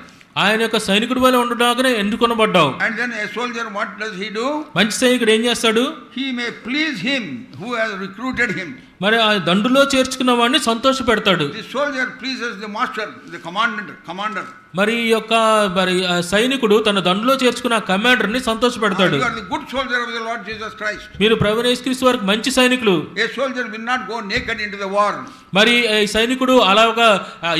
ఆయన యొక్క సైనికుడు వలె ఉండడానికే ఎన్నుకొనబడ్డావు. And then a soldier, what does he do? మంచి సైనికుడు ఏం చేస్తాడు? He may please him who has recruited him. మరి ఆ దండులో చేర్చుకున్న వాడిని సంతోష పెడతాడు. The soldier pleases the master, the commander. మరి ఈ యొక్క సైనికుడు తన దండులో చేర్చుకున్న కమాండర్ ని సంతోష పెడతాడు. You are the good soldier of the Lord Jesus Christ. మీరు ప్రభువైన యేసుక్రీస్తు వారికి మంచి సైనికులు. A soldier will not go naked into the war. మరి ఈ సైనికుడు అలాగా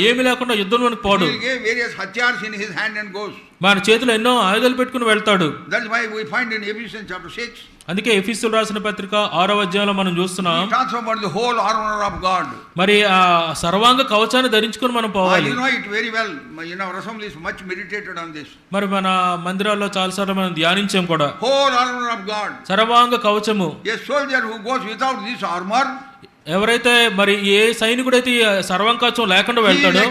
ఏమీ లేకుండా యుద్ధంలోకి పోడు. He will give various hatyars in his hand and goes. మన చేతిలో ఎన్నో ఆయుధాలు పెట్టుకుని వెళ్తాడు. That's why we find in Ephesians chapter 6. అందుకే ఎఫెసీయులకు రాసిన పత్రిక 6వ అధ్యాయంలో మనం చూస్తున్నాం. He talks about the whole armor of God. మరి ఆ సర్వాంగ కవచాన్ని ధరించుకొని మనం పోవాలి. You know it very well. In our assemblies much meditated on this. మరి మన మందిరాల్లో చాలాసార్లు మనం ధ్యానించాం కూడా. Whole armor of God. సర్వాంగ కవచము. A soldier who goes without this armor, ఎవరైతే మరి ఏ సైనికుడైతే సర్వాంగ కవచం లేకుండా వెళ్తాడో,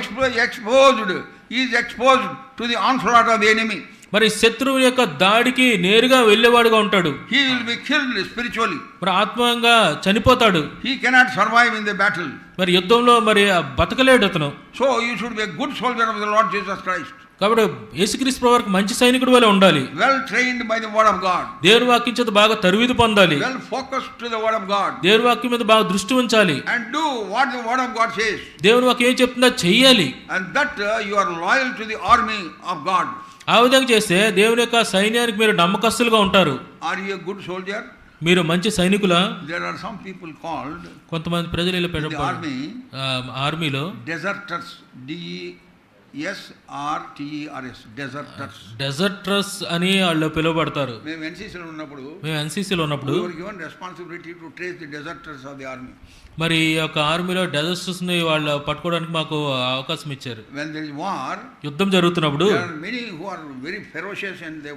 he is exposed to the onslaught of the enemy. మరి శత్రువు యొక్క దాడికి నేరుగా వెళ్ళేవాడుగా ఉంటాడు. He will be killed spiritually. మరి ఆత్మీయంగా చనిపోతాడు. He cannot survive in the battle. మరి యుద్ధంలో మరి బతకలేడు అతను. So you should be a good soldier of the Lord Jesus Christ. కాబట్టి యేసుక్రీస్తు ప్రభువుకి మంచి సైనికుడు వలె ఉండాలి. Well trained by the word of God. దేవుని వాక్యం చేత బాగా తరువిది పొందాలి. Well focused to the word of God. దేవుని వాక్యం మీద బాగా దృష్టి ఉంచాలి. And do what the word of God says. దేవుని వాక్యం ఏం చెప్తుందో చెయ్యాలి. And that you are loyal to the army of God. ఆ విధంగా చేస్తే దేవుని యొక్క సైన్యానికి మీరు నమ్మకస్తులుగా ఉంటారు. Are you a good soldier? మీరు మంచి సైనికులా? There are some people called, కొంతమంది ప్రజలు ఇలా ఆర్మీలో deserters, DESRTERS, డెజర్టర్స్ అని వాళ్ళు పిలువబడతారు. మేము ఎన్సీసీలో ఉన్నప్పుడు we were given responsibility to trace the deserters of the army. మరి ఈ యొక్క ఆర్మీలో డెజర్టర్స్ ని వాళ్ళు పట్టుకోవడానికి మాకు అవకాశం ఇచ్చారు. When there is war, యుద్ధం జరుగుతున్నప్పుడు there are many who are very ferocious and they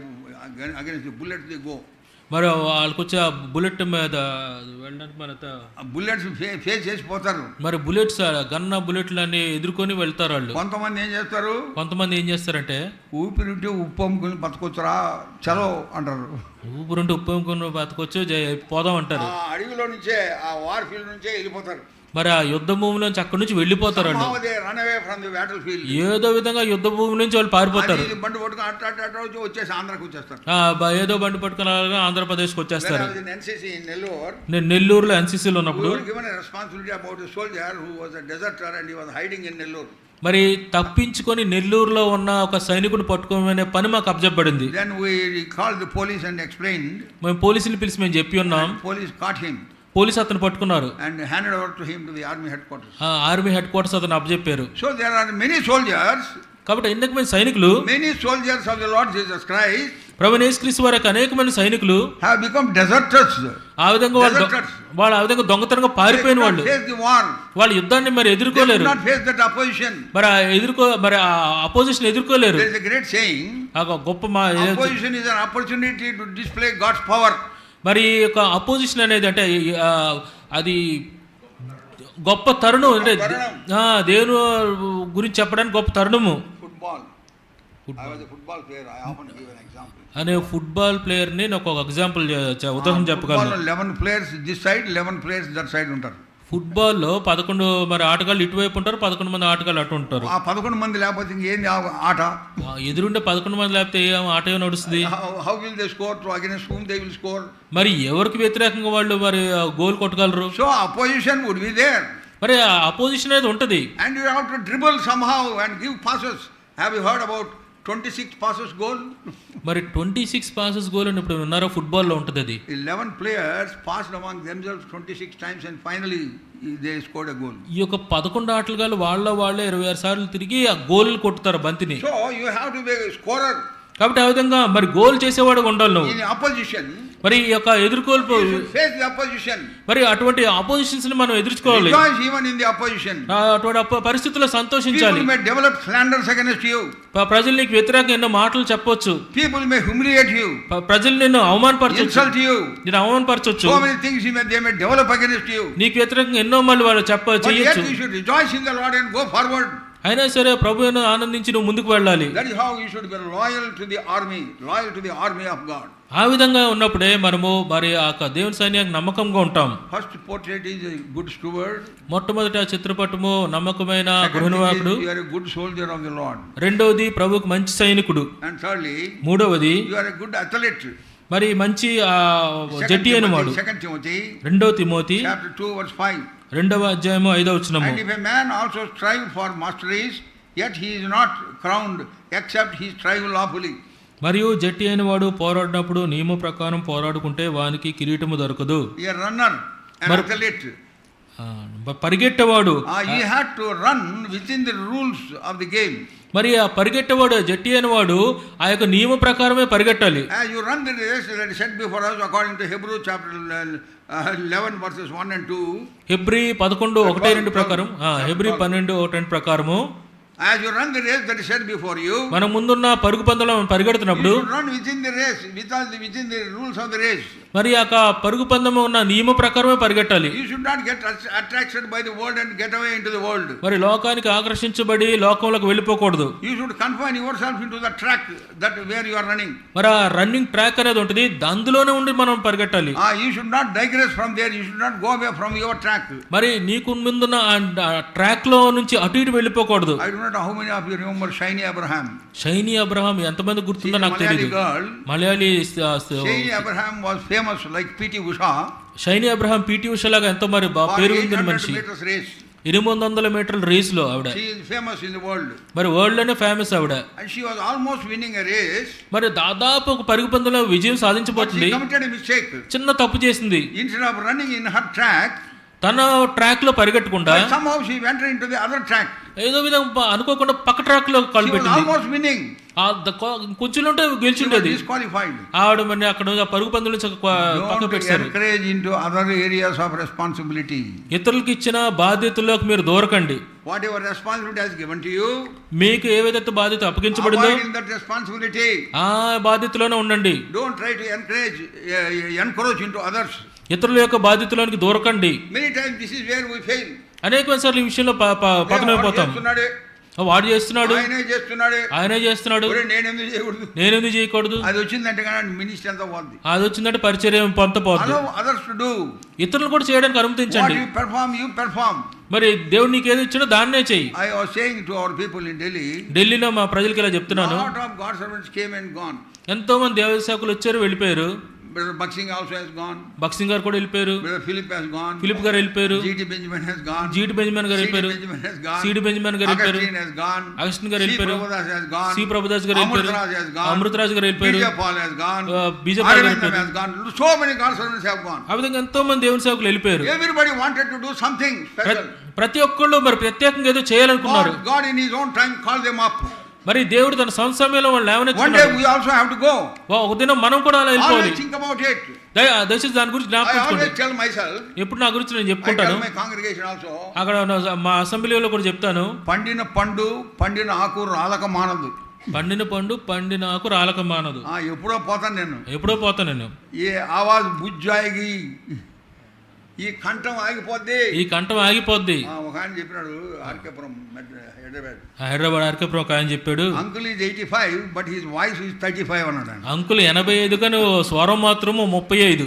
against the bullets they go. మరి వాళ్ళకి వచ్చే బుల్లెట్ మీద వెళ్ళడానికి మన బుల్లెట్స్ ఫేస్ చేసిపోతారు. మరి బుల్లెట్స్ గన్న బుల్లెట్లు అన్ని ఎదుర్కొని వెళ్తారు వాళ్ళు. కొంతమంది ఏం చేస్తారంటే ఊపిరింటే ఉప్పు అమ్ముకుని బతకొచ్చురా చలో అంటారు. ఊపిరింటే ఉప్పు అమ్ముకుని బతకొచ్చు పోదాం అంటారు. అడవిలో నుంచే ఆ వార్ ఫీల్డ్ నుంచే వెళ్ళిపోతారు. మరి ఆ యుద్ధ భూమి నుంచి అక్కడి నుంచి వెళ్ళిపోతారు. ఏదో విధంగా యుద్ధ భూమి నుంచి వాళ్ళు పారిపోతారు. ఏదో బండి పట్టుకుని ఆంధ్రప్రదేశ్కి వచ్చేస్తారు. నేను నెల్లూరులో ఎన్సీసీలో ఉన్నప్పుడు మరి తప్పించుకొని నెల్లూరులో ఉన్న ఒక సైనికుని పట్టుకోమనే పని మాకు అప్పచెప్పబడింది. మేము పోలీసులు పిలిచి మేము చెప్పి ఉన్నాం. పోలీసు అతను పట్టుకున్నారు. And handed over to him to the army headquarters. Army head quarters అతను అప్పచెప్పారు. So there are many soldiers. కాబట్టి అనేకమైన సైనికులు, many soldiers of the Lord Jesus Christ, ప్రభువైన యేసుక్రీస్తు వారి అనేకమైన సైనికులు have become deserters. ఆ విధంగా వాళ్ళు ఆ విధంగా దొంగతనంగా పారిపోయిన వాళ్ళు. వాళ్ళు యుద్ధాన్ని మరి ఎదుర్కోలేరు. మరి opposition ఎదుర్కోలేరు. There is a great saying. గొప్ప opposition is an opportunity to display God's power. మరి యొక్క అపోజిషన్ అనేది అంటే అది గొప్ప తరుణం, అంటే దేవుని గురించి చెప్పడానికి గొప్ప తరుణము. అనే ఫుట్బాల్ ప్లేయర్ ని నాకు ఒక ఎగ్జాంపుల్ ఉదాహరణ చెప్పగలను. 11 players this side, 11 players that side ఉంటారు. ఫుట్బాల్లో 11 మరి ఆటగాళ్ళు ఇటువైపు ఉంటారు, 11 మంది ఆటగాళ్ళు అటు ఉంటారు. ఆ 11 మంది లేకపోతే ఏంది ఆట? ఎదురుండే 11 మంది లేకపోతే ఆట ఏమో నడుస్తుంది. How will they score? Against whom they will score? మరి ఎవరికి వ్యతిరేకంగా వాళ్ళు మరి గోల్ కొట్టగలరు? So opposition would be there. మరి అపోజిషన్ అనేది ఉంటది. And you have to dribble somehow and give passes. Have you heard about 26 passes goal? మరి 26 passes goal అని ఇప్పుడు ఉన్నారో ఫుట్బాల్ లో ఉంటది. అది 11 players passed among themselves 26 times and finally they scored a goal. ఈ యొక్క 11 ఆటగాళ్ళు వాళ్ళే 26 సార్లు తిరిగి ఆ గోల్ కొట్టుతారు బంతిని. So you have to be a scorer. కాబట్టి ఆ విధంగా మరి గోల్ చేసేవాడు ఉండాలి నువ్వు. In opposition, మరి ఈ యొక్క ఎదుర్కోల్పు మరి అటువంటి అపోజిషన్స్ ని మనం ఎదుర్కోవాలి. అటువంటి పరిస్థితుల్లో సంతోషించాలి. ప్రజలు నీకు వ్యతిరేకంగా ఎన్నో మాటలు చెప్పొచ్చు. ప్రజలు నిన్ను అవమానపరచొచ్చు. నేను అవమానపరచొచ్చు. నీకు వ్యతిరేకంగా ఎన్నో మళ్ళీ వాళ్ళు చేయొచ్చు. అయినా సరే ప్రభువును ఆనందించి నువ్వు ముందుకు వెళ్ళాలి. ఆ విధంగా ఉన్నప్పుడే మనము మరి ఆ దేవుని సైన్యానికి నమ్మకంగా ఉంటాం. First portrait is a good steward. మొట్టమొదటి ఆ చిత్రపటము నమ్మకమైన గృహనివాసుడు. You are a good soldier of the Lord. రెండోది ప్రభువుకు మంచి సైనికుడు. అండ్ థర్డ్లీ, మూడవది you are a good athlete. మరి మంచి జట్టి అయినవాడు. రెండో తిమోతి చాప్టర్ 2 వర్స్ 5. రెండవ అధ్యాయము 5వ వచనము. And if a man also strive for masteries, yet he is not crowned except he strive lawfully. మరియు జట్టి అయిన వాడు పోరాడినప్పుడు నియమ ప్రకారం పోరాడుకుంటే వానికి కిరీటము దొరకదు. A runner, an athlete, పరిగెట్టేవాడు, he had to run within the rules of the game. మరి ఆ పరిగెట్టేవాడు జట్టి అయిన వాడు ఆ యొక్క నియమ ప్రకారమే పరిగెట్టాలి. As you run the race that is set before us according to Hebrews chapter 11 verses 1 and 2. Hebrew 11:1-2 ప్రకారం, Hebrew 12:1-2 ప్రకారము As you run the race that is set before you, మన ముందున్న పరుగు పందెంలో పరిగెడుతున్నప్పుడు you should run within the race, within the rules of the race. మరి ఆ పరుగు పందెము ఉన్న నియమ ప్రకారమే పరిగెట్టాలి. You should not get attracted by the world and get away into the world. మరి లోకానికి ఆకర్షించబడి లోకంలోకి వెళ్ళిపోకూడదు. You should confine yourself into the track that where you are running. మరి ఆ రన్నింగ్ ట్రాక్ అనేది ఉంటుంది, అందులోనే ఉండి మనం పరిగెట్టాలి. You should not digress from there. You should not go away from your track. మరి నీకు ముందున్న ట్రాక్ లో నుంచి అటు ఇటు వెళ్ళిపోకూడదు. I do not know how many of you remember Shiny Abraham. Shiny Abraham ఎంతమంది గుర్తుందో నాకు తెలియదు. Malayali Shiny Abraham was famous like P.T. Usha. Shiny Abraham PT Usha లాగా ఎంతో మరి పేరు ఉంది మనిషి. 800 మీటర్ల రేస్ లో ఆవిడ She is famous in the world. మరి వరల్డ్ లోనే ఫేమస్ ఆవిడ. And she was almost winning a race. మరి దాదాపు ఒక పరుగు పందెంలో విజయం సాధించబోతుంది. She committed a mistake. చిన్న తప్పు చేసింది. Instead of running in her track, తన ట్రాక్ లో పరిగెట్టకుండా somehow she went into the other track. ఏదో విధంగా అనుకోకుండా పక్క ట్రాక్ లో కాలు పెట్టింది. She was almost winning. కొంచెం ఉంటే గెలిచిండేది. ఆవిడ మరి అక్కడ పరుగు పందెం నుంచి పక్క పెట్టారు. Encourage into other areas of responsibility. ఇతరులకు ఇచ్చిన బాధ్యతల్లోకి మీరు దూరకండి. Whatever responsibility has given to you, మీకు ఏదైతే బాధ్యత అప్పగించబడిందో in that responsibility, ఆ బాధ్యతలోనే ఉండండి. Don't try to encourage into others. ఇతరుల యొక్క బాధ్యతలోనికి దూరకండి. Many times this is where we fail. అనేక సార్లు ఈ విషయంలో పతనమైపోతాం. వాడు చేస్తున్నాడు, ఆయనే చేస్తున్నాడు, నేనెందుకు చేయకూడదు, అది వచ్చిందంటే మినిస్టర్ అంతా పోద్ది, అది వచ్చిందంటే పరిచర్య పొంత పోద్ది. ఇతరులు కూడా చేయడానికి అనుమతించండి. మరి దేవుడు నీకు ఏది ఇచ్చాడో దాన్నే చెయ్యి. I was saying to our people in Delhi, ఢిల్లీలో మా ప్రజలకి ఇలా చెప్తున్నాను, lot of God servants came and gone. ఎంతో మంది దేవ సేవకులు వచ్చారు, వెళ్ళిపోయారు. Brother Baksing also has gone. Baksing గారు కూడా వెళ్ళిపోయారు. Brother Philip has gone. Philip గారు వెళ్ళిపోయారు. G.T. Benjamin has gone. G.T. Benjamin గారు వెళ్ళిపోయారు. C.D. Benjamin గారు వెళ్ళిపోయారు. Augustine has gone. అగస్టిన్ గారు వెళ్ళిపోయారు. has gone. C. Prabhudas గారు వెళ్ళిపోయారు. Amrutraj has gone. అమృతరాజ్ గారు వెళ్ళిపోయారు. B.J. Paul has gone. B.J. Paul has వెళ్ళిపోయారు. gone. So many God servants have gone. ఆ విధంగా ఎంతో మంది దేవుని సేవకులు వెళ్ళిపోయారు. Everybody wanted to do something special. ప్రతి ఒక్కళ్ళు మరి ప్రత్యేకంగా ఏదో చేయాలనుకున్నారు. God in his own time called them up. మరి దేవుడు తన సొంత సమయంలో వాళ్ళు లేవనెత్తుకున్నాడు. One day we also have to go. ఒక దినం మనం కూడా అలా వెళ్ళిపోవాలి. Always think about it. దయచేసి దాని గురించి జ్ఞాపకం tell myself. ఎప్పుడు నా గురించి నేను చెప్పుకుంటాను. my congregation also. అక్కడ మా అసెంబ్లీలో కూడా చెప్తాను. పండిన పండు పండిన ఆకు రాలక మానదు. పండిన పండు పండిన ఆకు రాలక మానదు. ఎప్పుడో పోతాను నేను. ఏ ఆవాజ్ బుజ్జాయిగి, ఈ కంఠం ఆగిపోద్ది. ఒక ఆయన చెప్పినాడు, ఆర్కేపురం హైదరాబాద్ ఆర్కేపురం ఒక ఆయన చెప్పాడు, uncle is 85 but his voice is 35 అన్నాడు. అంకుల్ 85 కానీ స్వరం మాత్రము 35.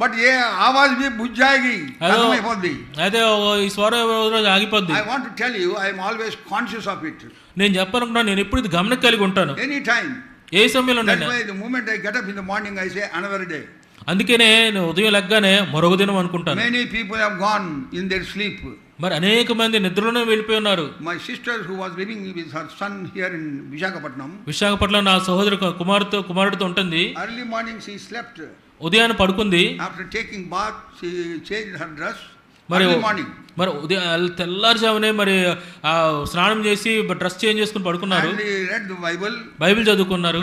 బట్ ఏ ఆవాజ్ బి బుజ్జాయిగి అయిపోద్ది. అయితే ఈ స్వరం ఆగిపోద్ది. I want to tell you, I am always conscious of it. నేను చెప్పాలనుకున్నాను, నేను ఎప్పుడు ఇది గమనిక కలిగి ఉంటాను. ఎనీ టైం, ఏ సమయంలో. The moment I get up in the morning I say another day. అందుకనే నేను ఉదయం లెగ్గానే మరొక దినం అనుకుంటాను. Many people have gone in their sleep. మరి అనేక మంది నిద్రలోనే వెళ్ళిపోయి ఉన్నారు. My sister who was living with her son here in Visakhapatnam నా సహోదరు కుమారుడితో ఉంటుంది. Early morning she slept. ఉదయాన్ని పడుకుంది. After taking bath she changed her dress. మరి early morning. మరి ఉదయం తెల్లారుజామునే మరి స్నానం చేసి డ్రెస్ చేంజ్ చేసుకుని పడుకున్నారు. And read the బైబిల్ చదువుకున్నారు,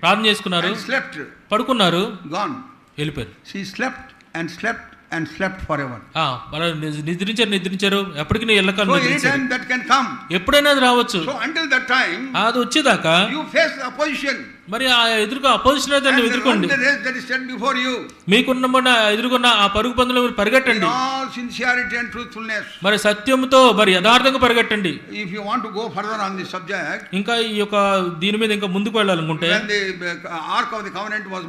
ప్రార్థన చేసుకున్నారు, slept. పడుకున్నారు, gone. వెళ్ళిపోయారు. She slept and slept forever. నిద్రించారు ఎప్పటికీ ఎల్లకాలం. So anytime that can come. ఎప్పుడైనా అది రావచ్చు. So until that time, అది వచ్చేదాకా you face the opposition. మరి ఆ అపోజిషన్ అయితే ఎదుర్కోండి. మీకున్న ఎదుర్కొన్న ఆ పరుగు పందెంలో మీరు పరిగెట్టండి. sincerity and truthfulness. మరి సత్యంతో మరి యథార్థంగా పరిగెట్టండి. If you want to go further on this subject, ఇంకా ఈ యొక్క దీని మీద ఇంకా ముందుకు వెళ్ళాలనుకుంటే, when the ark of the covenant was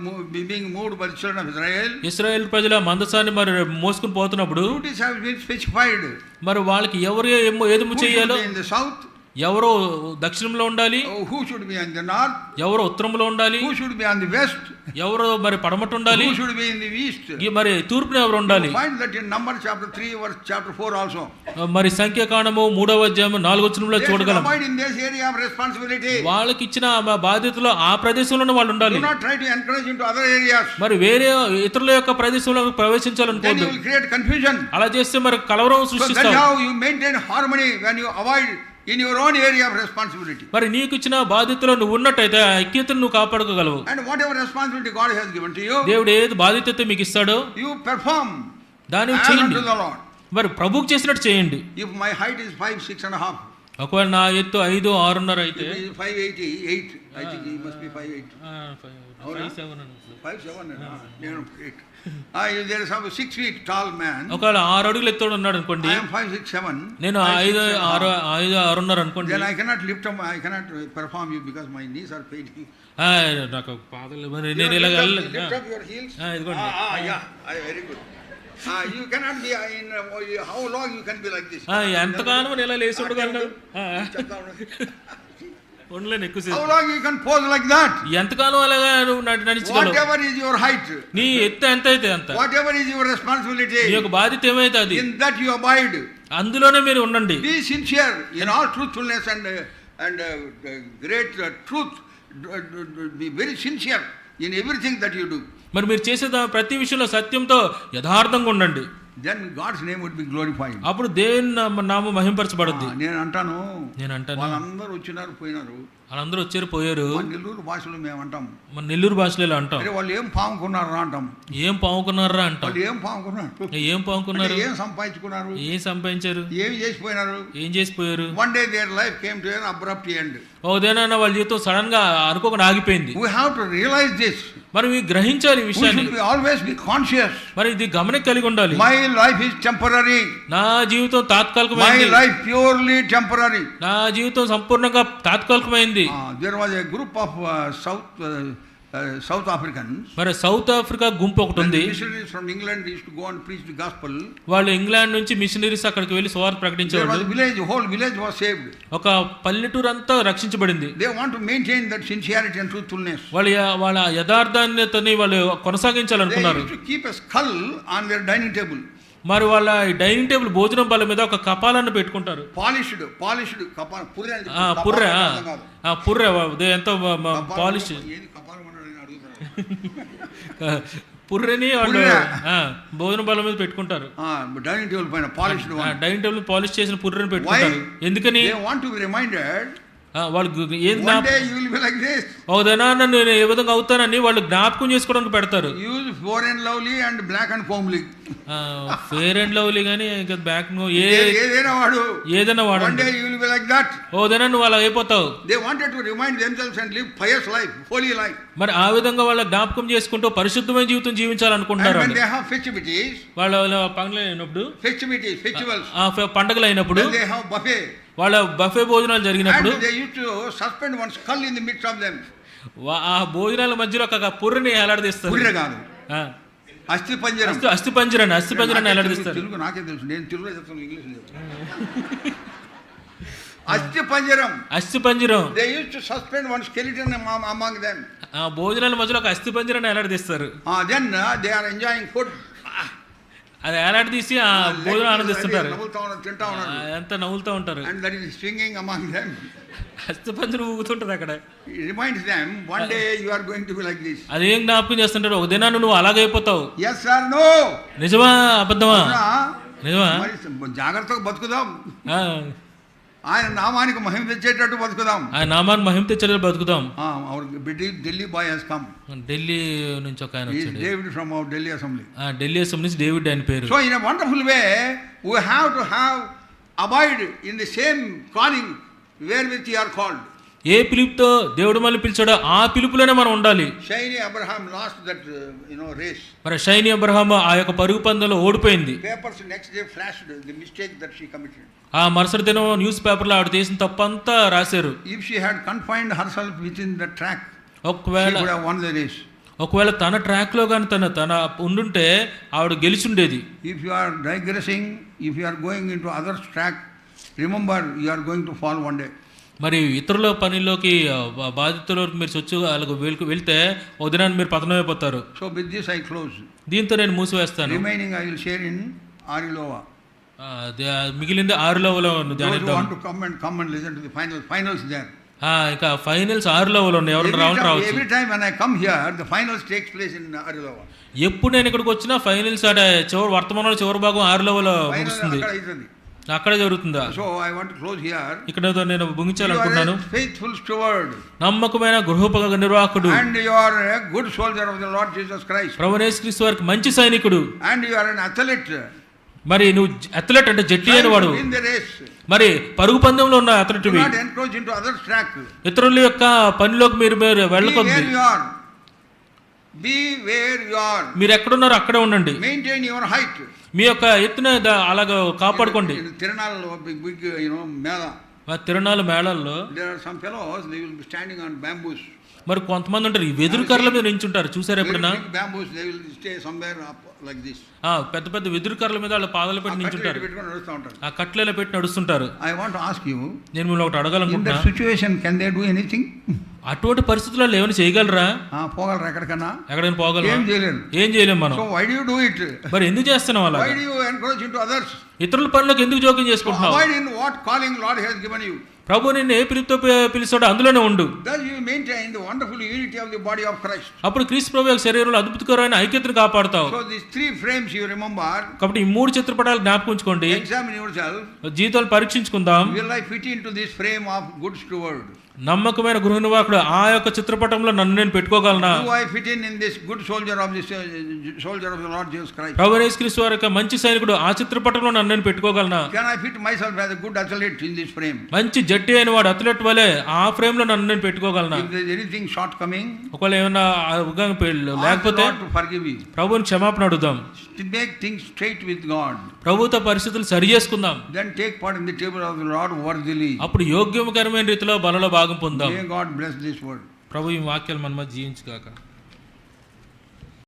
being moved by the children of Israel, Israel ప్రజల మందసాన్ని మరి మోసుకుని పోతున్నప్పుడు duties have been specified. మరి వాళ్ళకి ఎవరు ఏది చేయాలో, in the south, ఎవరో దక్షిణంలో ఉండాలి, who should be in the north, ఎవరో ఉత్తరంలో ఉండాలి, who should be on the west, ఎవరో మరి పడమట ఉండాలి, who should be in the east, మరి తూర్పున ఎవరు ఉండాలి. Find that in Numbers chapter 3 verse chapter 4 also. మరి సంఖ్యాకాండము 3వ అధ్యాయం 4వ వచనంలో చూడగలం. In this area of responsibility, వాళ్ళకి ఇచ్చిన బాధ్యతలో ఆ ప్రదేశంలోనే వాళ్ళు ఉండాలి. Do not try to encourage into other areas. మరి వేరే ఇతరుల యొక్క ప్రదేశంలో ప్రవేశించాలనుకోవద్దు. Then you will create confusion. అలా చేస్తే మరి కలవరం సృష్టిస్తావు. So that's how you maintain harmony when you avoid in your own area of responsibility. మరి నీకు ఇచ్చిన బాధ్యతలో నువ్వు ఉన్నట్టయితే ఆ ఐక్యతను నువ్వు కాపాడుకోగలవు. And whatever responsibility God has given to you, దేవుడు ఏది బాధ్యత మీకు ఇస్తాడో you perform దాన్ని చేయండి. unto the Lord. మరి ప్రభువుకు చేసినట్టు చేయండి. If my height is 5, 6.5, ఒకవేళ నా ఎత్తు 5, 6.5 అయితే 5'8", I think he must be 5'8". 5'7". 5'7", నేను 8. If there is some 6 feet tall man, ఒకవేళ 6 అడుగులు ఎత్తోడు ఉన్నాడు అనుకోండి, I am 5, 6, 7. నేను 5, 6.5 అనుకోండి, then I cannot lift up, I cannot perform you because my knees are paining. నాకు పాదలు నేను ఇలా వెళ్ళలేదు. Lift up your heels. ఇదిగోండి. Yeah, very good. You cannot be in how long you can be like this? ఎంతకాలం ఇలా లేచి ఉండగలను? ఉండలేను ఎక్కువసేపు. How long you can pose like that? ఎంతకాలం అలాగా నువ్వు నడిచగలవు? Whatever is your height, నీ ఎత్తు ఎంత అయితే అంత, whatever is your responsibility, నీ యొక్క బాధ్యత ఏమైతే అది, in that you abide. అందులోనే మీరు ఉండండి. Be sincere in all truthfulness and great truth. Be very sincere in everything that you do. మరి మీరు చేసే ప్రతి విషయంలో సత్యంతో యథార్థంగా ఉండండి. Then God's name would be glorified. అప్పుడు దేవుని నామం మహింపరచబడుద్ది. నేను అంటాను వాళ్ళందరూ వచ్చినారు పోయినారు, వాళ్ళందరూ వచ్చారు పోయారు. నెల్లూరు భాషలో మేము అంటాం, మన నెల్లూరు భాషలో ఇలా అంటాం, వాళ్ళు ఏం పాముకున్నారా అంటాం. ఏం పాముకున్నారా అంటాం. ఏం పాముకున్నారు, ఏం పాముకున్నారు, ఏం సంపాదించుకున్నారు, ఏం సంపాదించారు, ఏం చేసిపోయినారు, ఏం చేసిపోయారు. One day their life came to an abrupt end. ఓదేనా వాళ్ళ జీవితం సడన్ గా అనుకోకుండా ఆగిపోయింది. We have to realize this. మరి గ్రహించాలి ఈ విషయాన్ని. We should always be conscious. మరి ఇది గమనిక కలిగి ఉండాలి. My life is temporary. నా జీవితం తాత్కాలికమైంది. My life purely temporary. నా జీవితం సంపూర్ణంగా తాత్కాలికమైంది. There was a group of South Africans. మరి సౌత్ ఆఫ్రికా గుంపు ఒకటి ఉంది. Missionaries from England used to go and preach the gospel. వాళ్ళు ఇంగ్లాండ్ నుంచి మిషనరీస్ అక్కడికి వెళ్ళి సువార్త ప్రకటించేవాళ్ళు. Whole village was saved. ఒక పల్లెటూరు అంతా రక్షించబడింది. They want to maintain that sincerity and truthfulness. వాళ్ళ యథార్థాన్ని వాళ్ళు కొనసాగించాలనుకున్నారు. They used to keep a skull on their dining table. మరి వాళ్ళ డైనింగ్ టేబుల్ భోజనం బల్ల మీద ఒక కపాలాన్ని పెట్టుకుంటారు. పాలిష్డ్ కపాలం, పుర్రె ఎంతో పాలిష్ పుర్రెని వాళ్ళు భోజనం బల్ల మీద పెట్టుకుంటారు. డైనింగ్ టేబుల్ పైన పాలిష్డ్, డైనింగ్ టేబుల్ పాలిష్ చేసిన పుర్రెని పెట్టుకుంటారు. ఎందుకని? They want to be reminded. వాళ్ళు నేను ఏ విధంగా అవుతానని వాళ్ళు జ్ఞాపకం చేసుకోవడానికి పెడతారు. Fair and lovely and black and homely. Fair and lovely గానీ ఇంకా బ్లాక్ ఏదైనా వాడు ఓదైనా నువ్వు అలా అయిపోతావు. మరి ఆ విధంగా వాళ్ళ జ్ఞాపకం చేసుకుంటూ పరిశుద్ధమైన జీవితం జీవించాలనుకుంటున్నారు. వాళ్ళ పండుగలు అయినప్పుడు వాళ్ళ బఫే భోజనాలు జరిగినప్పుడు ఆ భోజనాల మధ్యలో ఒక పుర్రెని ఎలాడదీస్తారు. అస్థి పంజరాన్ని ఎలాడదీస్తారు. తెలుగు నాకే తెలుసు, నేను తెలుగులో చెప్తాను, ఇంగ్లీష్ లేదు. అస్థి పంజరం. They used to suspend one skeleton among them. ఆ భోజనాల మధ్యలో ఒక అస్థి పంజరాన్ని ఎలాడదీస్తారు. Then they are enjoying food. అది ఏలాంటి తీసి ఆ భోజనం ఆనందిస్తుంటారు, ఎంత నవ్వులుతూ ఉంటారు. And that is swinging among them. అస్థిపంజరం ఊగుతుంటది అక్కడ. It reminds them one day you are going to be like this. అదేం జ్ఞాపకం చేస్తుంటారు, ఒక దినాన్ని నువ్వు అలాగైపోతావు. Yes or no? నిజమా అబద్ధమా? నిజమా? జాగ్రత్తగా బతుకుదాం, ఆయన నామానికి మహిమ తెచ్చేటట్టు బతుకుదాం, ఆయన నామానికి మహిమ తెచ్చేటట్టు బతుకుదాం. Delhi boy has come. Delhi నుంచి ఒక ఆయన వచ్చాడు. David from our Delhi assembly. Delhi assembly నుంచి డేవిడ్ ఆయన పేరు. So in a wonderful way we have to have abide in the same calling wherewith you are called. ఏ పిలుపుతో దేవుడు మనల్ని పిలిచాడో ఆ పిలుపులోనే మనం ఉండాలి. Shiny Abraham lost that race. మరి షైనీ అబ్రహాం ఆ యొక్క పరుగు పందెంలో ఓడిపోయింది. Papers next day flashed the mistake that she committed. ఆ మరుసటి దినం న్యూస్ పేపర్లో ఆవిడ చేసిన తప్పంతా రాశారు. If she had confined herself within the track, ఒకవేళ she would have won the race. ఒకవేళ తన ట్రాక్ లో కానీ తన ఉండుంటే ఆవిడ గెలిచుండేది. If you are digressing, if you are going into others track, remember you are going to fall one day. మరి ఇతరుల పనిలోకి బాధితులకు మీరు చొచ్చు వెళ్తే ఓ దినాన్ని మీరు పతనమైపోతారు. So with this I close. దీంతో నేను మూసివేస్తాను. Remaining I will share in Arilova. మిగిలింది ఆరులోవలో ధ్యానిద్దాం. Want to come and listen to the finals there. ఇంకా ఫైనల్స్ ఆరులోవలో ఉన్నాయి, ఎవరైనా రావచ్చు. Every time when I come here the finals takes place in Arilova. ఎప్పుడు నేను ఇక్కడికి వచ్చినా ఫైనల్స్ చివరి వర్తమానంలో చివరి భాగం ఆరులోవలో ముగుస్తుంది, అక్కడే జరుగుతుందా. So I want to close here. ఇక్కడ నేను ముగించాలనుకుంటున్నాను. ఫెయిత్ఫుల్ స్టూవర్డ్, నమ్మకమైన గృహోపయోగ నిర్వాహకుడు. And you are a good soldier of the Lord Jesus Christ. ప్రభువు యేసు క్రీస్తు వారికి మంచి సైనికుడు. And you are an athlete. మరి నువ్వు అథ్లెట్ అంటే జట్టి అయిన వాడు, in the race. మరి పరుగు పందెంలో ఉన్న athlete Do not encroach into others' track. ఇతరుల యొక్క పనిలోకి మీరు Be where వెళ్ళకొద్ది. you are. Be where you are. మీరు ఎక్కడున్నారో అక్కడే ఉండండి. Maintain your height. మీ యొక్క ఎత్తున అలాగ కాపాడుకోండి. In Tirunal, big, mela. తిరునాళ్ళ మేళాల్లో There are some fellows, they will be standing on bamboos. మరి కొంతమంది ఉంటారు ఈ వెదురు కర్రల మీద నించుంటారు, చూసారు ఎప్పుడన్నా? Big bamboos, they will stay somewhere up like this. పెద్ద పెద్ద వెదురు కర్రల మీద వాళ్ళ పాదాలు పెట్టి నించుంటారు, ఆ కట్లలో పెట్టి నడుస్తుంటారు. I want to ask you, నేను మిమ్మల్ని ఒకటి in అడగాలనుకుంటున్నా, that situation, can they do anything? అటువంటి పరిస్థితుల్లో ఏమైనా చేయగలరా? పోగలరా ఎక్కడికన్నా? ఎక్కడైనా పోగలరా? ఏం చేయలేం మనం. So why do you do it? మరి ఎందుకు చేస్తున్నాం అలా? Why do you encourage into others? ఇతరుల పనులకు ఎందుకు జోక్యం చేసుకుంటున్నావు? Avoid in what calling Lord has given you. ప్రభు నిన్ను ఏ పిలుపుతో పిలుస్తాడో అందులోనే ఉండు. Thus you maintain the wonderful unity of the body of Christ. అప్పుడు క్రీస్తు ప్రభు యొక్క శరీరంలో అద్భుతకరమైన ఐక్యతను కాపాడుతావు. So these three frames you remember. కాబట్టి ఈ 3 చిత్రపటాలు జ్ఞాపకం ఉంచుకోండి. Examine yourself. జీవితాలు పరీక్షించుకుందాం. Will I fit into this frame of good steward? నమ్మకమైన గృహ నిర్వాహకుడు ఆ యొక్క చిత్రపటంలో నన్ను నేను పెట్టుకోగలనా? Do I fit in this good soldier of this soldier of the Lord Jesus Christ? ప్రభువు యేసుక్రీస్తు వారి యొక్క మంచి సైనికుడు ఆ చిత్రపటంలో నన్ను నేను పెట్టుకోగలనా? Can I fit myself as a good athlete in this frame? మంచి జట్టి అయిన వాడు అథ్లెట్ వలె ఆ ఫ్రేమ్ లో నన్ను నేను పెట్టుకోగలనా? If there is anything shortcoming, ఒకవేళ ఏమన్నా లేకపోతే forgive you. ప్రభువుని క్షమాపణ అడుగుదాం. To make things straight with God. ప్రభువుతో పరిస్థితులు సరి చేసుకుందాం. Then take part in the table of the Lord worthily. అప్పుడు యోగ్యకరమైన రీతిలో బలలో భాగం పొందాం. May God bless this word. ప్రభు ఈ వాక్యాలు మన మధ్య జీవించుగాక.